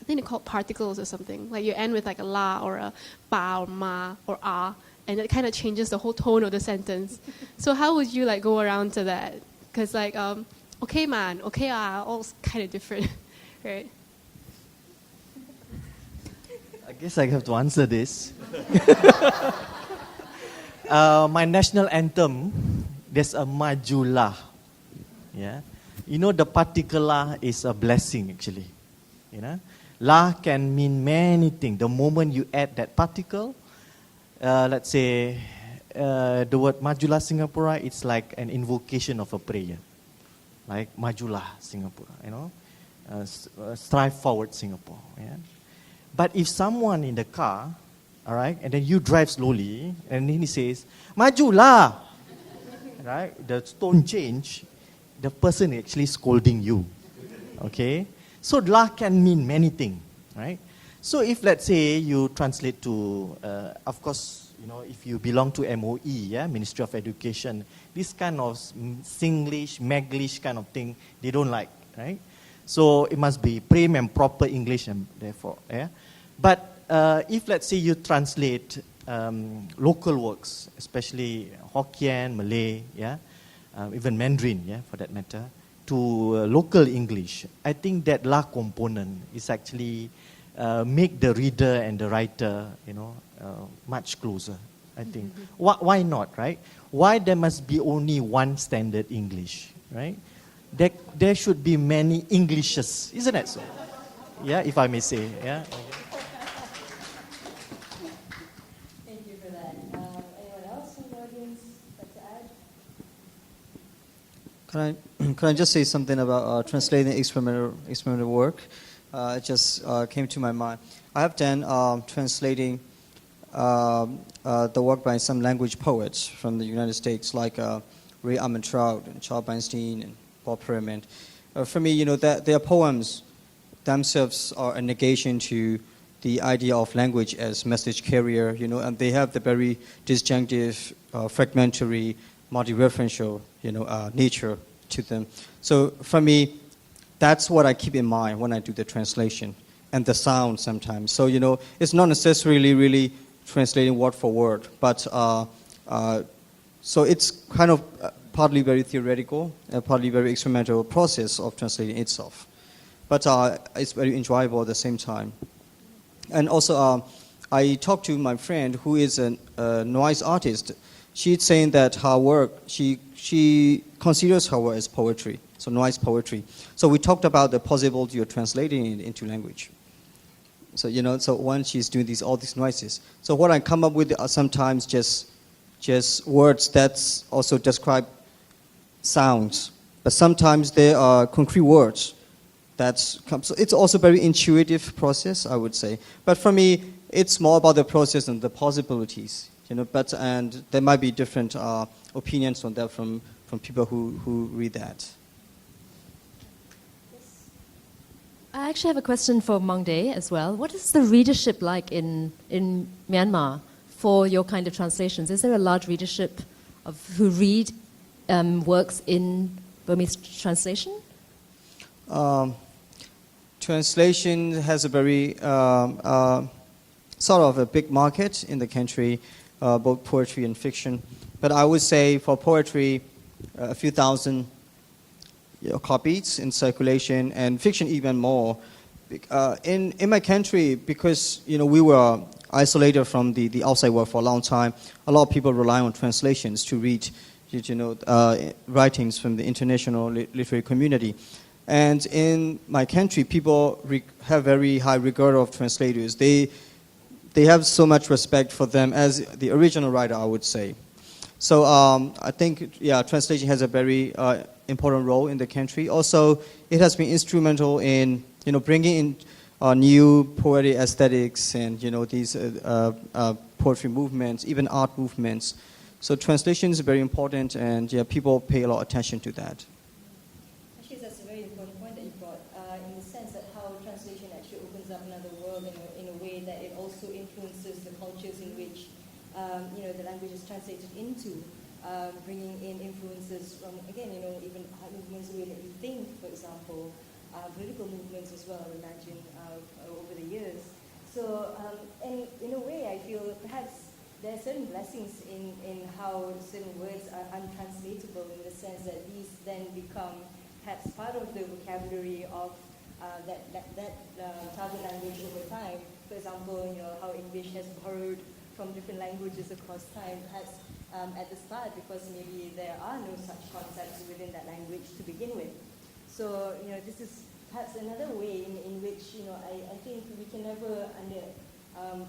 H: think they're called particles or something. Like you end with a la or a ba or ma or a, and it kind of changes the whole tone of the sentence. So how would you go around to that? Because okay man, okay all kind of different, right?
E: I guess I have to answer this. My national anthem, there's a majulah. Yeah. You know, the particle la is a blessing actually. You know, la can mean many things. The moment you add that particle, let's say the word Majulah Singapura, it's like an invocation of a prayer. Like Majulah Singapura, you know, strive forward Singapore. Yeah? But if someone in the car, all right, and then you drive slowly, and then he says, Majulah, right, the tone change, the person is actually scolding you. Okay? So la can mean many things, right? So if let's say you translate to, of course, you know, if you belong to MOE, yeah, Ministry of Education, this kind of Singlish, Maglish kind of thing, they don't like, right? So it must be prim and proper English, and therefore, yeah. But if let's say you translate local works, especially Hokkien, Malay, yeah, even Mandarin, yeah, for that matter, to local English, I think that la component is actually make the reader and the writer, you know, much closer, I think. Why not, right? Why there must be only one standard English, right? There should be many Englishes, isn't it so? Yeah, if I may say, yeah.
B: Thank you for that. Anyone else from the audience like to add?
D: Can I just say something about translating experimental work? It just came to my mind. I have done translating the work by some language poets from the United States, like Ray Armantrout and Charles Bernstein and Bob Perelman. For me, you know, that their poems themselves are a negation to the idea of language as message carrier, you know, and they have the very disjunctive, fragmentary, multi-referential, you know, nature to them. So for me, that's what I keep in mind when I do the translation, and the sound sometimes. So, you know, it's not necessarily really translating word for word, but so it's kind of partly very theoretical, partly very experimental process of translating itself. But it's very enjoyable at the same time. And also, I talked to my friend who is a noise artist. She's saying that her work, she considers her work as poetry, so noise poetry. So we talked about the possibility of translating it into language. So, you know, so when she's doing all these noises. So what I come up with are sometimes just words that also describe sounds, but sometimes they are concrete words. So it's also a very intuitive process, I would say. But for me, it's more about the process and the possibilities, you know. And there might be different opinions on that from people who read that.
I: I actually have a question for Maung as well. What is the readership like in Myanmar for your kind of translations? Is there a large readership of who read works in Burmese translation?
D: Translation has a very sort of a big market in the country, both poetry and fiction. But I would say for poetry, a few thousand copies in circulation, and fiction even more. In my country, because you know we were isolated from the outside world for a long time, a lot of people rely on translations to read, you know, writings from the international literary community. And in my country, people have very high regard of translators. They have so much respect for them as the original writer, I would say. So I think, translation has a very important role in the country. Also, it has been instrumental in, you know, bringing in new poetic aesthetics and, you know, these poetry movements, even art movements. So translation is very important, and people pay a lot of attention to that.
B: Actually, that's a very important point that you brought, in the sense that how translation actually opens up another world in a way that it also influences the cultures in which you know, the language is translated into, bringing in influences from, again, you know, even art movements, the way that you think, for example, political movements as well, I imagine, over the years. So, and in a way, I feel perhaps there are certain blessings in how certain words are untranslatable, in the sense that these then become perhaps part of the vocabulary of that target language over time. For example, you know, how English has borrowed from different languages across time, perhaps at the start, because maybe there are no such concepts within that language to begin with. So, this is perhaps another way in which, I think we can never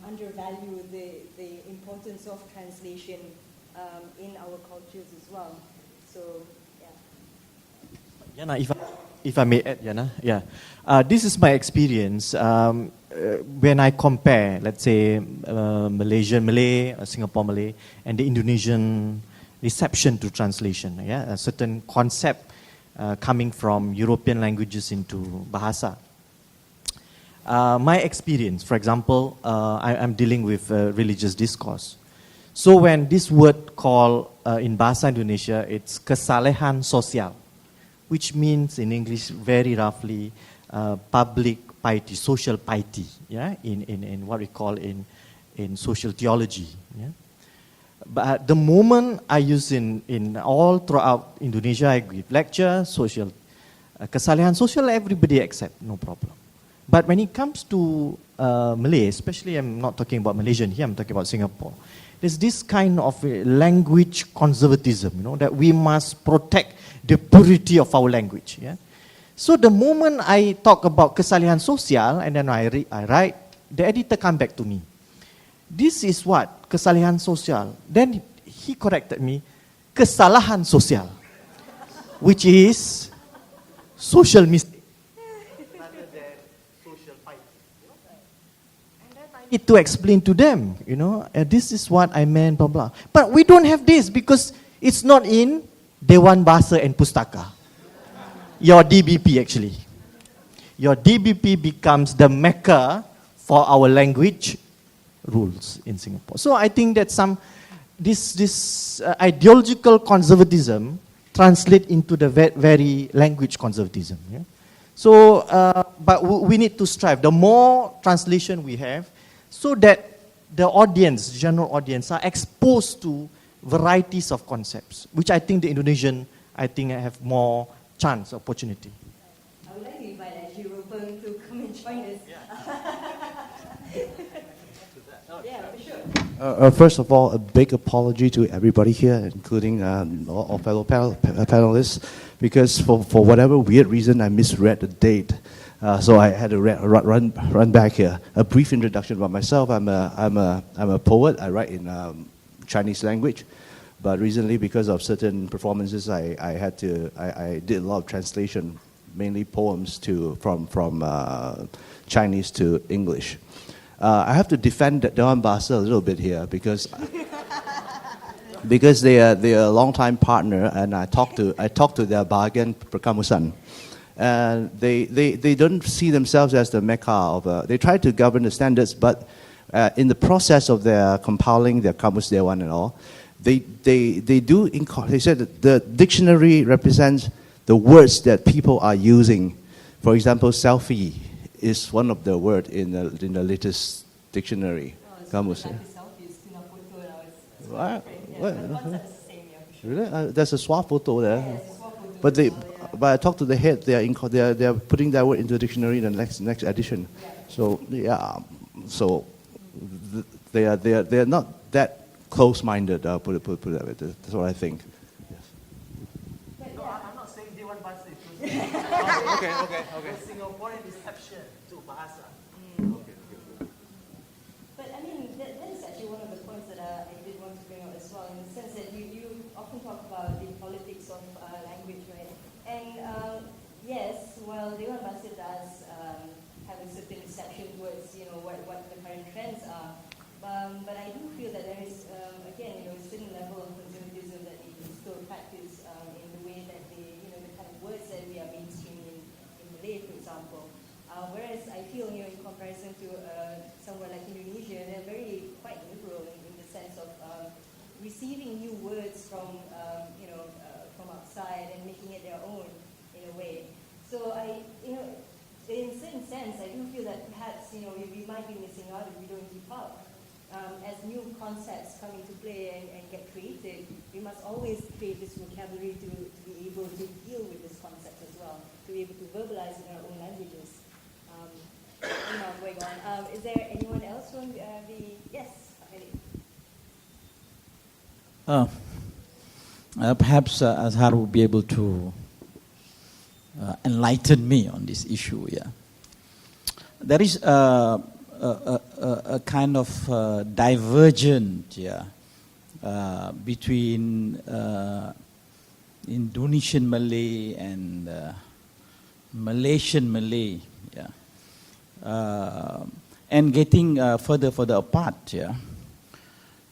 B: undervalue the importance of translation in our cultures as well. So, yeah.
E: Yana, if I may add, Yana, this is my experience. When I compare, let's say, Malaysian Malay, Singapore Malay, and the Indonesian reception to translation, a certain concept coming from European languages into Bahasa. My experience, for example, I'm dealing with religious discourse. So when this word called in Bahasa Indonesia, it's kesalehan sosial, which means in English very roughly public piety, social piety, in what we call in social theology. But the moment I use in all throughout Indonesia, I give lecture, social, kesalehan sosial, everybody accept, no problem. But when it comes to Malay, especially I'm not talking about Malaysian here, I'm talking about Singapore, there's this kind of language conservatism, that we must protect the purity of our language. So the moment I talk about kesalehan sosial, and then I write, the editor come back to me. This is what? Kesalehan sosial. Then he corrected me, kesalahan sosial, which is social mistake. Rather than social piety. And then I need to explain to them, this is what I meant, blah, blah. But we don't have this because it's not in Dewan Bahasa and Pustaka. Your DBP actually. Your DBP becomes the mecca for our language rules in Singapore. So I think that this ideological conservatism translate into the very language conservatism. So, but we need to strive. The more translation we have, so that the audience, general audience, are exposed to varieties of concepts, which I think the Indonesian, have more chance, opportunity.
B: I would like to invite actually Ruoh to come and join us. Yeah, for sure.
J: First of all, a big apology to everybody here, including all fellow panelists, because for whatever weird reason, I misread the date. So I had to run back here. A brief introduction about myself. I'm a poet. I write in Chinese language, but recently, because of certain performances, I did a lot of translation, mainly poems from Chinese to English. I have to defend Dewan Bahasa a little bit here because they are a long-time partner, and I talked to their bargain Perkamusan, and they don't see themselves as the mecca of. They try to govern the standards, but in the process of their compiling their Kamus Dewan and all, they do. They said that the dictionary represents the words that people are using. For example, selfie is one of the words in the latest dictionary. Kamus. Really? There's a swap photo there. Yeah, but I talked to the head. They are putting that word into the dictionary in the next edition. So they are not that close-minded. Put it that way. That's what I think.
E: No, I'm not saying Dewan Bahasa. Okay. Singaporean reception to Bahasa.
B: But I mean, that is actually one of the points that I did want to bring up as well, in the sense that you often talk about the politics of language, right? And yes, well, Dewan Bahasa does have a certain reception towards, what the current trends are. But I do feel that there is, again, a certain level of conservatism that we can still practice in the way that the kind of words that we are mainstreaming in Malay, for example. Whereas I feel, in comparison to somewhere like Indonesia, they're quite liberal in the sense of receiving new words from outside and making it their own in a way. So in a certain sense, I do feel that perhaps, we might be missing out if we don't keep up. As new concepts come into play and get created, we must always create this vocabulary to be able to deal with this concept as well, to be able to verbalize in our own languages. Going on. Is there anyone else who want the... Yes,
K: Perhaps Azhar will be able to enlighten me on this issue. Yeah, there is a kind of divergent, between Indonesian Malay and Malaysian Malay, and getting further apart.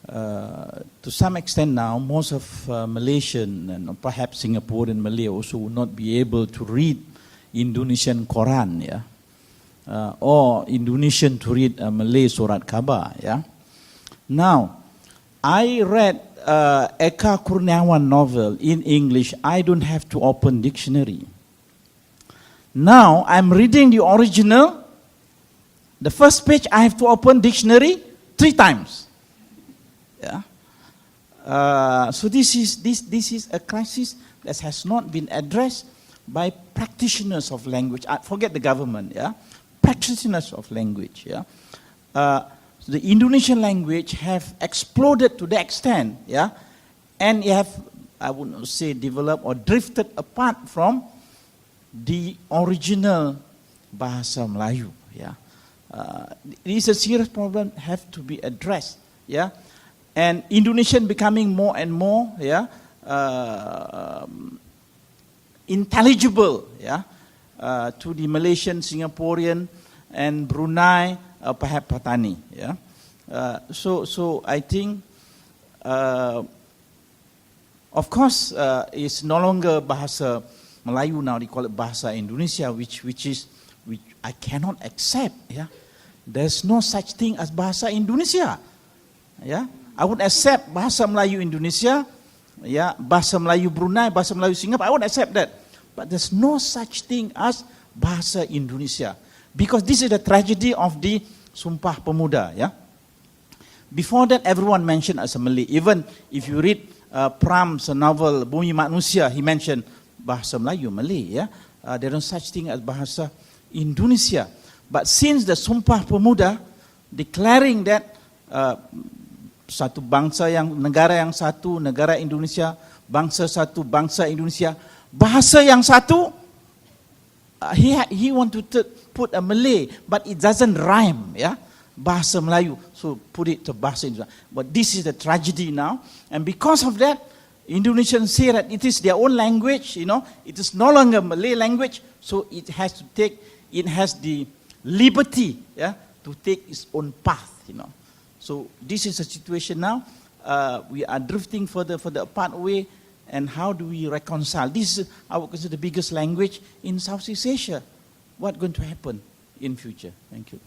K: To some extent now, most of Malaysian and perhaps Singaporean Malay also will not be able to read Indonesian Quran, or Indonesian to read Malay Surat Khabar. Now, I read Eka Kurniawan novel in English. I don't have to open dictionary. Now I'm reading the original. The first page I have to open dictionary 3 times. So this is a crisis that has not been addressed by practitioners of language. Forget the government. Practitioners of language. The Indonesian language have exploded to the extent, and have, I would not say developed or drifted apart from the original Bahasa Melayu. It is a serious problem, have to be addressed. And Indonesian becoming more and more, intelligible, to the Malaysian, Singaporean, and Brunei, perhaps Patani. So I think, of course, it's no longer Bahasa Melayu now. They call it Bahasa Indonesia, which I cannot accept. There's no such thing as Bahasa Indonesia. I would accept Bahasa Melayu Indonesia, Bahasa Melayu Brunei, Bahasa Melayu Singapore. I would accept that, but there's no such thing as Bahasa Indonesia, because this is the tragedy of the Sumpah Pemuda. Before that, everyone mentioned as a Malay. Even if you read Pram's novel Bumi Manusia, he mentioned Bahasa Melayu, Malay. There is no such thing as Bahasa Indonesia. But since the Sumpah Pemuda declaring that satu bangsa negara yang satu, negara Indonesia, bangsa satu, bangsa Indonesia, bahasa yang satu, he wanted to put a Malay, but it doesn't rhyme, Bahasa Melayu, so put it to Bahasa Indonesia. But this is the tragedy now, and because of that, Indonesians say that it is their own language, it is no longer Malay language, so it has the liberty, to take its own path, So this is a situation now. We are drifting further apart away, and how do we reconcile? This is, I would consider, the biggest language in Southeast Asia. What's going to happen in future? Thank you.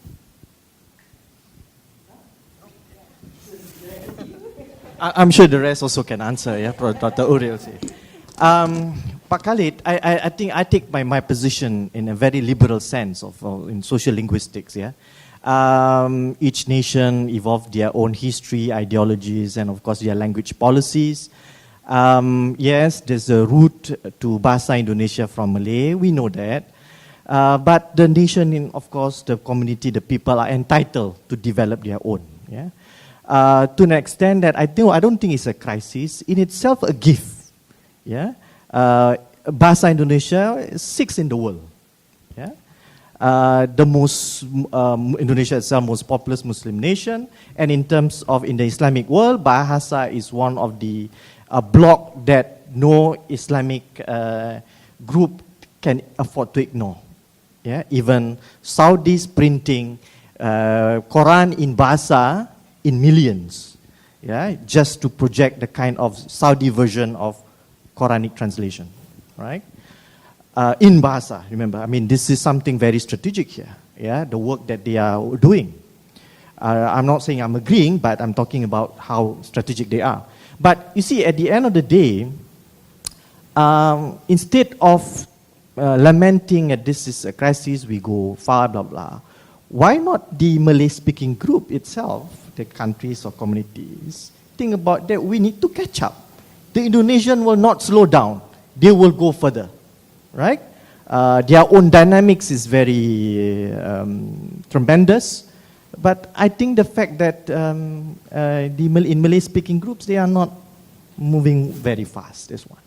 E: I'm sure the rest also can answer, Dr. Uriel. Pak Khalid, I think I take my position in a very liberal sense in social linguistics. Each nation evolved their own history, ideologies, and of course their language policies. Yes, there's a route to Bahasa Indonesia from Malay, we know that. But the nation, of course, the community, the people are entitled to develop their own. To an extent that I don't think it's a crisis, in itself a gift. Bahasa Indonesia is 6th in the world. Indonesia itself most populous Muslim nation, and in terms of in the Islamic world, Bahasa is one of the block that no Islamic group can afford to ignore. Even Saudis printing Quran in Bahasa in millions, just to project the kind of Saudi version of Quranic translation, right? In Bahasa, remember, this is something very strategic here, the work that they are doing. I'm not saying I'm agreeing, but I'm talking about how strategic they are. But you see, at the end of the day, instead of lamenting that this is a crisis, we go far, blah, blah, why not the Malay-speaking group itself, the countries or communities, think about that we need to catch up. The Indonesian will not slow down. They will go further, right? Their own dynamics is very tremendous. But I think the fact that in Malay-speaking groups, they are not moving very fast, is one.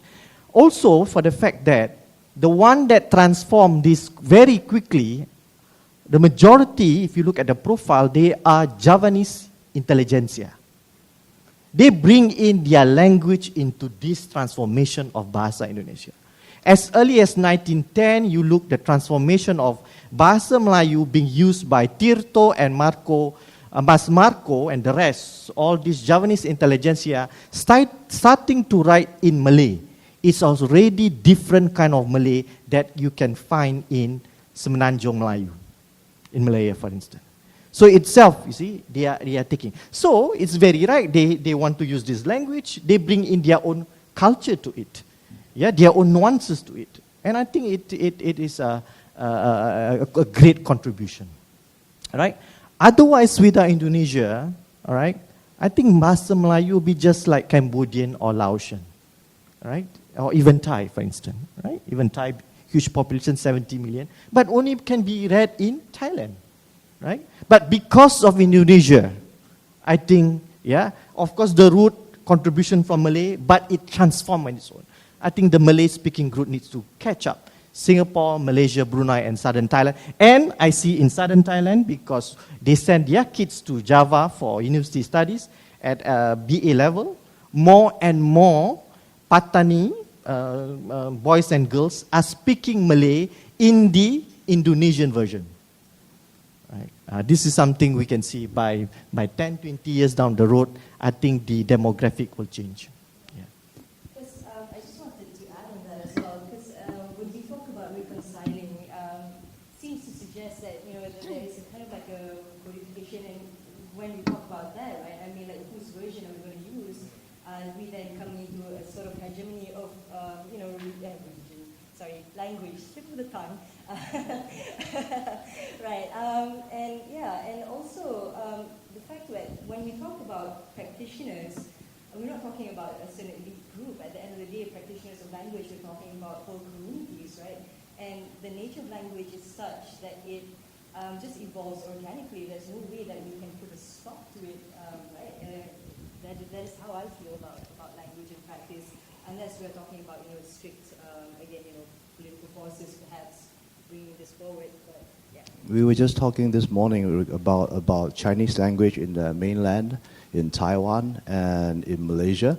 E: Also, for the fact that the one that transformed this very quickly, the majority, if you look at the profile, they are Javanese intelligentsia. They bring in their language into this transformation of Bahasa Indonesia. As early as 1910, you look at the transformation of Bahasa Melayu being used by Tirto and Mas Marco and the rest, all these Javanese intelligentsia, starting to write in Malay. It's already different kind of Malay that you can find in Semenanjung Melayu, in Malaya, for instance. So itself, you see, they are taking. So it's very right. They want to use this language. They bring in their own culture to it, yeah, their own nuances to it. And I think it is a great contribution, all right? Otherwise, without Indonesia, all right, I think Bahasa Melayu will be just like Cambodian or Laotian, right? Or even Thai, for instance, right? Even Thai, huge population, 70 million, but only can be read in Thailand, right? But because of Indonesia, I think, yeah, of course the root contribution from Malay, but it transformed on its own. I think the Malay-speaking group needs to catch up. Singapore, Malaysia, Brunei, and Southern Thailand. And I see in Southern Thailand, because they send their kids to Java for university studies at BA level, more and more Patani boys and girls are speaking Malay in the Indonesian version. Right? This is something we can see by 10, 20 years down the road. I think the demographic will change. Yeah.
B: Because I just wanted to add on that as well, because when we talk about reconciling, seems to suggest that, you know, that there is a kind of like a codification, and when we talk about that, right, I mean, like, whose version are we going to use? We then come into a sort of hegemony of, you know, language, slip of the tongue. Right, and yeah, and also the fact that when we talk about practitioners, we're not talking about a certain elite group. At the end of the day, practitioners of language, we're talking about whole communities, right? And the nature of language is such that it just evolves organically. There's no way that we can put a stop to it, right? That is how I feel about language and practice, unless we're talking about, you know, strict, again, you know, political forces perhaps bringing this forward. But yeah.
J: We were just talking this morning about Chinese language in the mainland, in Taiwan and in Malaysia.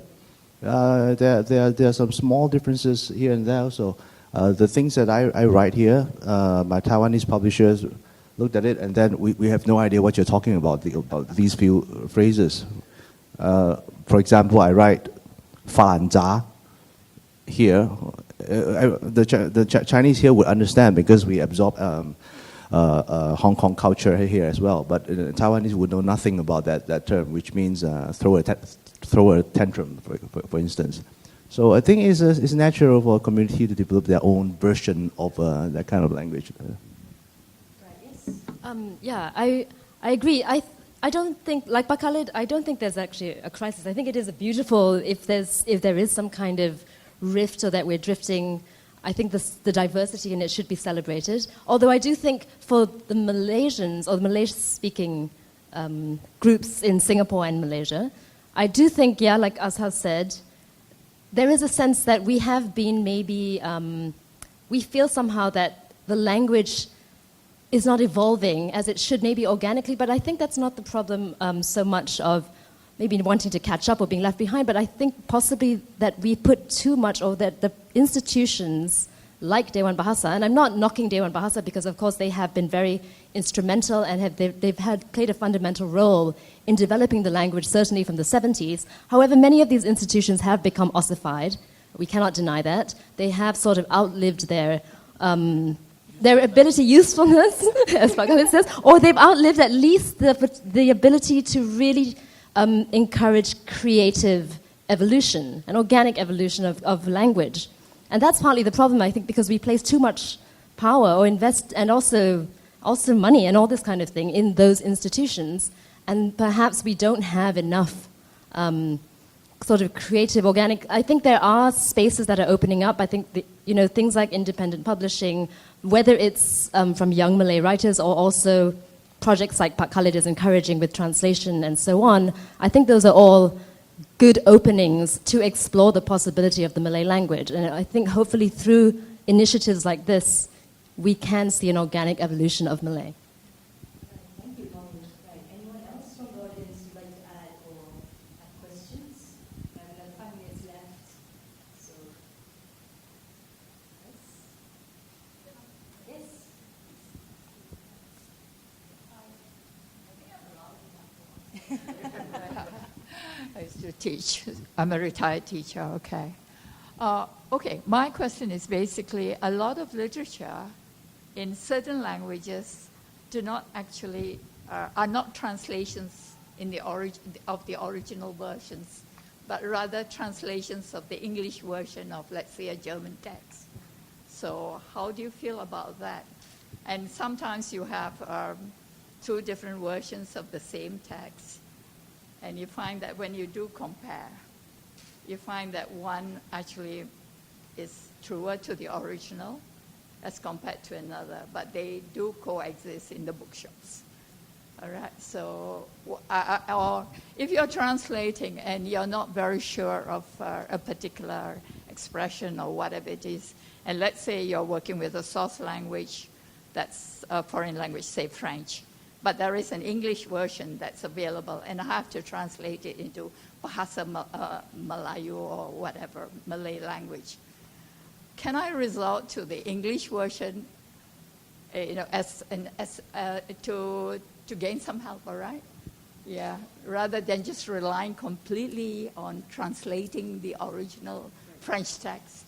J: There are some small differences here and there. So the things that I write here, my Taiwanese publishers looked at it, and then we have no idea what you're talking about these few phrases. For example, I write "fan zha" here. The Chinese here would understand because we absorb Hong Kong culture here as well. But Taiwanese would know nothing about that term, which means throw a tantrum, for instance. So I think it's natural for a community to develop their own version of that kind of language.
I: Yeah, I agree. I don't think, like Pak Khalid, I don't think there's actually a crisis. I think it is a beautiful, if there is some kind of rift or that we're drifting, I think the diversity in it should be celebrated. Although I do think for the Malaysians or the Malaysia-speaking groups in Singapore and Malaysia, I do think, yeah, like Azhar said, there is a sense that we have been maybe, we feel somehow that the language is not evolving as it should, maybe organically, but I think that's not the problem so much of maybe wanting to catch up or being left behind, but I think possibly that we put too much, or that the institutions like Dewan Bahasa, and I'm not knocking Dewan Bahasa because of course they have been very instrumental and they've played a fundamental role in developing the language, certainly from the 70s. However, many of these institutions have become ossified. We cannot deny that. They have sort of outlived their ability, usefulness, as Pak Khalid says, or they've outlived at least the ability to really encourage creative evolution, an organic evolution of language. And that's partly the problem, I think, because we place too much power or invest, and also money and all this kind of thing in those institutions, and perhaps we don't have enough sort of creative, organic. I think there are spaces that are opening up. I think things like independent publishing, whether it's from young Malay writers or also projects like Pak Khalid is encouraging with translation and so on, I think those are all good openings to explore the possibility of the Malay language. And I think hopefully through initiatives like this, we can see an organic evolution of Malay.
B: Thank you, Maung. Right. Anyone else from the audience would like to add or have questions? We have another 5 minutes left. So, yes. Yes.
L: I used to teach. I'm a retired teacher, okay. Okay, my question is basically a lot of literature in certain languages do not actually, are not translations in the of the original versions, but rather translations of the English version of, let's say, a German text. So how do you feel about that? And sometimes you have 2 different versions of the same text. And you find that when you do compare, you find that one actually is truer to the original as compared to another, but they do coexist in the bookshops. All right, so or if you're translating and you're not very sure of a particular expression or whatever it is, and let's say you're working with a source language that's a foreign language, say French, but there is an English version that's available, and I have to translate it into Bahasa Melayu or whatever, Malay language. Can I resort to the English version, to gain some help, all right? Yeah, rather than just relying completely on translating the original French text.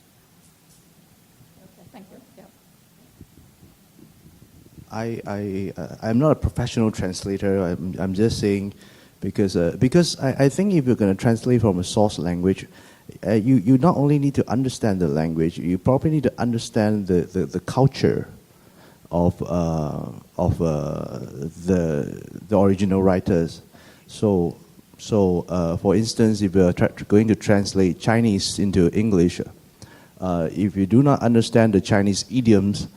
L: Okay, thank you. Yeah.
J: I'm not a professional translator. I'm just saying because I think if you're going to translate from a source language, you not only need to understand the language, you probably need to understand the culture of the original writers. So for instance, if you're going to translate Chinese into English, if you do not understand the Chinese idioms,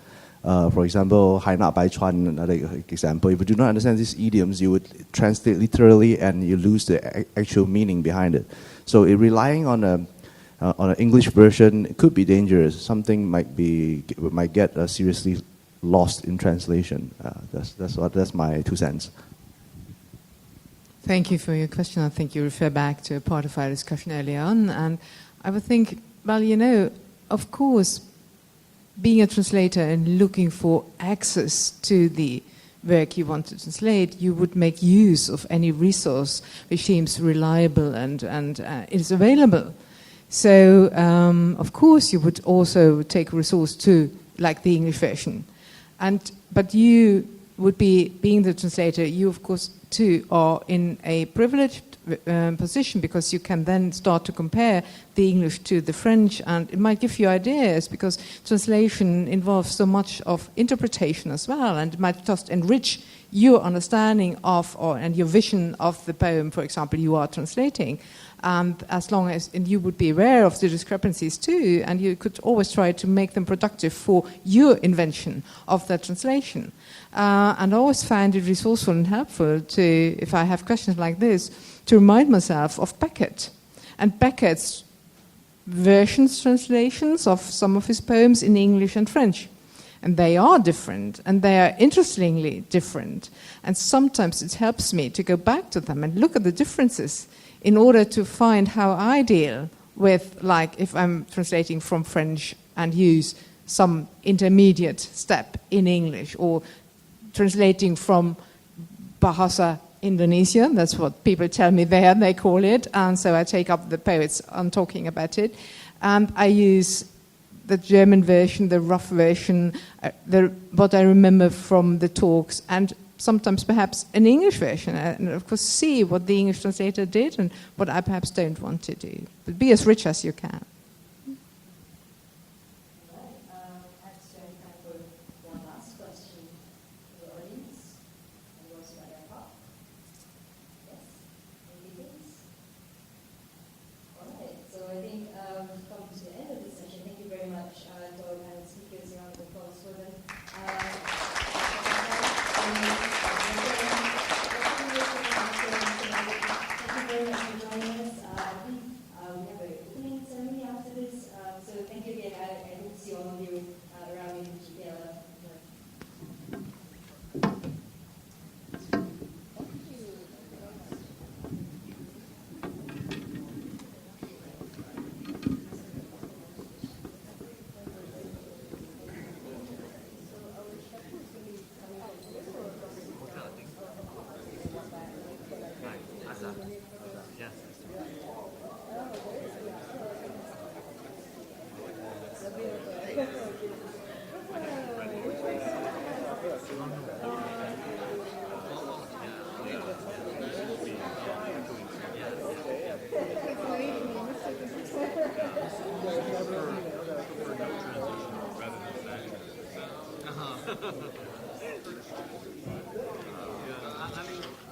J: for example, 海纳百川, another example, if you do not understand these idioms, you would translate literally and you lose the actual meaning behind it. So relying on an English version could be dangerous. Something might get seriously lost in translation. That's my 2 cents.
A: Thank you for your question. I think you refer back to a part of our discussion earlier on, and I would think, well, of course, being a translator and looking for access to the work you want to translate, you would make use of any resource which seems reliable and is available. So, of course, you would also take a resource too, like the English version. But you would be, being the translator, you, of course, too, are in a privileged position, because you can then start to compare the English to the French, and it might give you ideas, because translation involves so much of interpretation as well, and it might just enrich your understanding of and your vision of the poem, for example, you are translating. And as long as you would be aware of the discrepancies too, and you could always try to make them productive for your invention of that translation. And I always find it resourceful and helpful to, if I have questions like this, to remind myself of Beckett. And Beckett's translations of some of his poems in English and French. And they are different, and they are interestingly different. And sometimes it helps me to go back to them and look at the differences in order to find how I deal with, like, if I'm translating from French and use some intermediate step in English, or translating from Bahasa Indonesia, that's what people tell me there, they call it, and so I take up the poets on talking about it, and I use the German version, the rough version, what I remember from the talks, and sometimes perhaps an English version, and of course see what the English translator did and what I perhaps don't want to do. But be as rich as you can.
B: We have an opening ceremony
M: Azhar. Yes.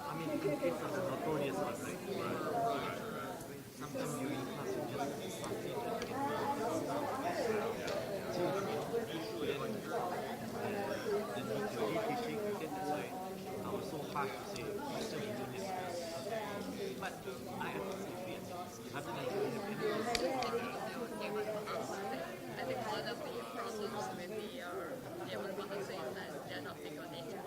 M: I mean, in case of the notorious one, right? Sometimes during class, you just translate it. Then if you're teaching, okay, that's why I was so fast to say, still you don't have. But I have to say, other than you have
N: I think one of the problems when we are able to say that they're not big on it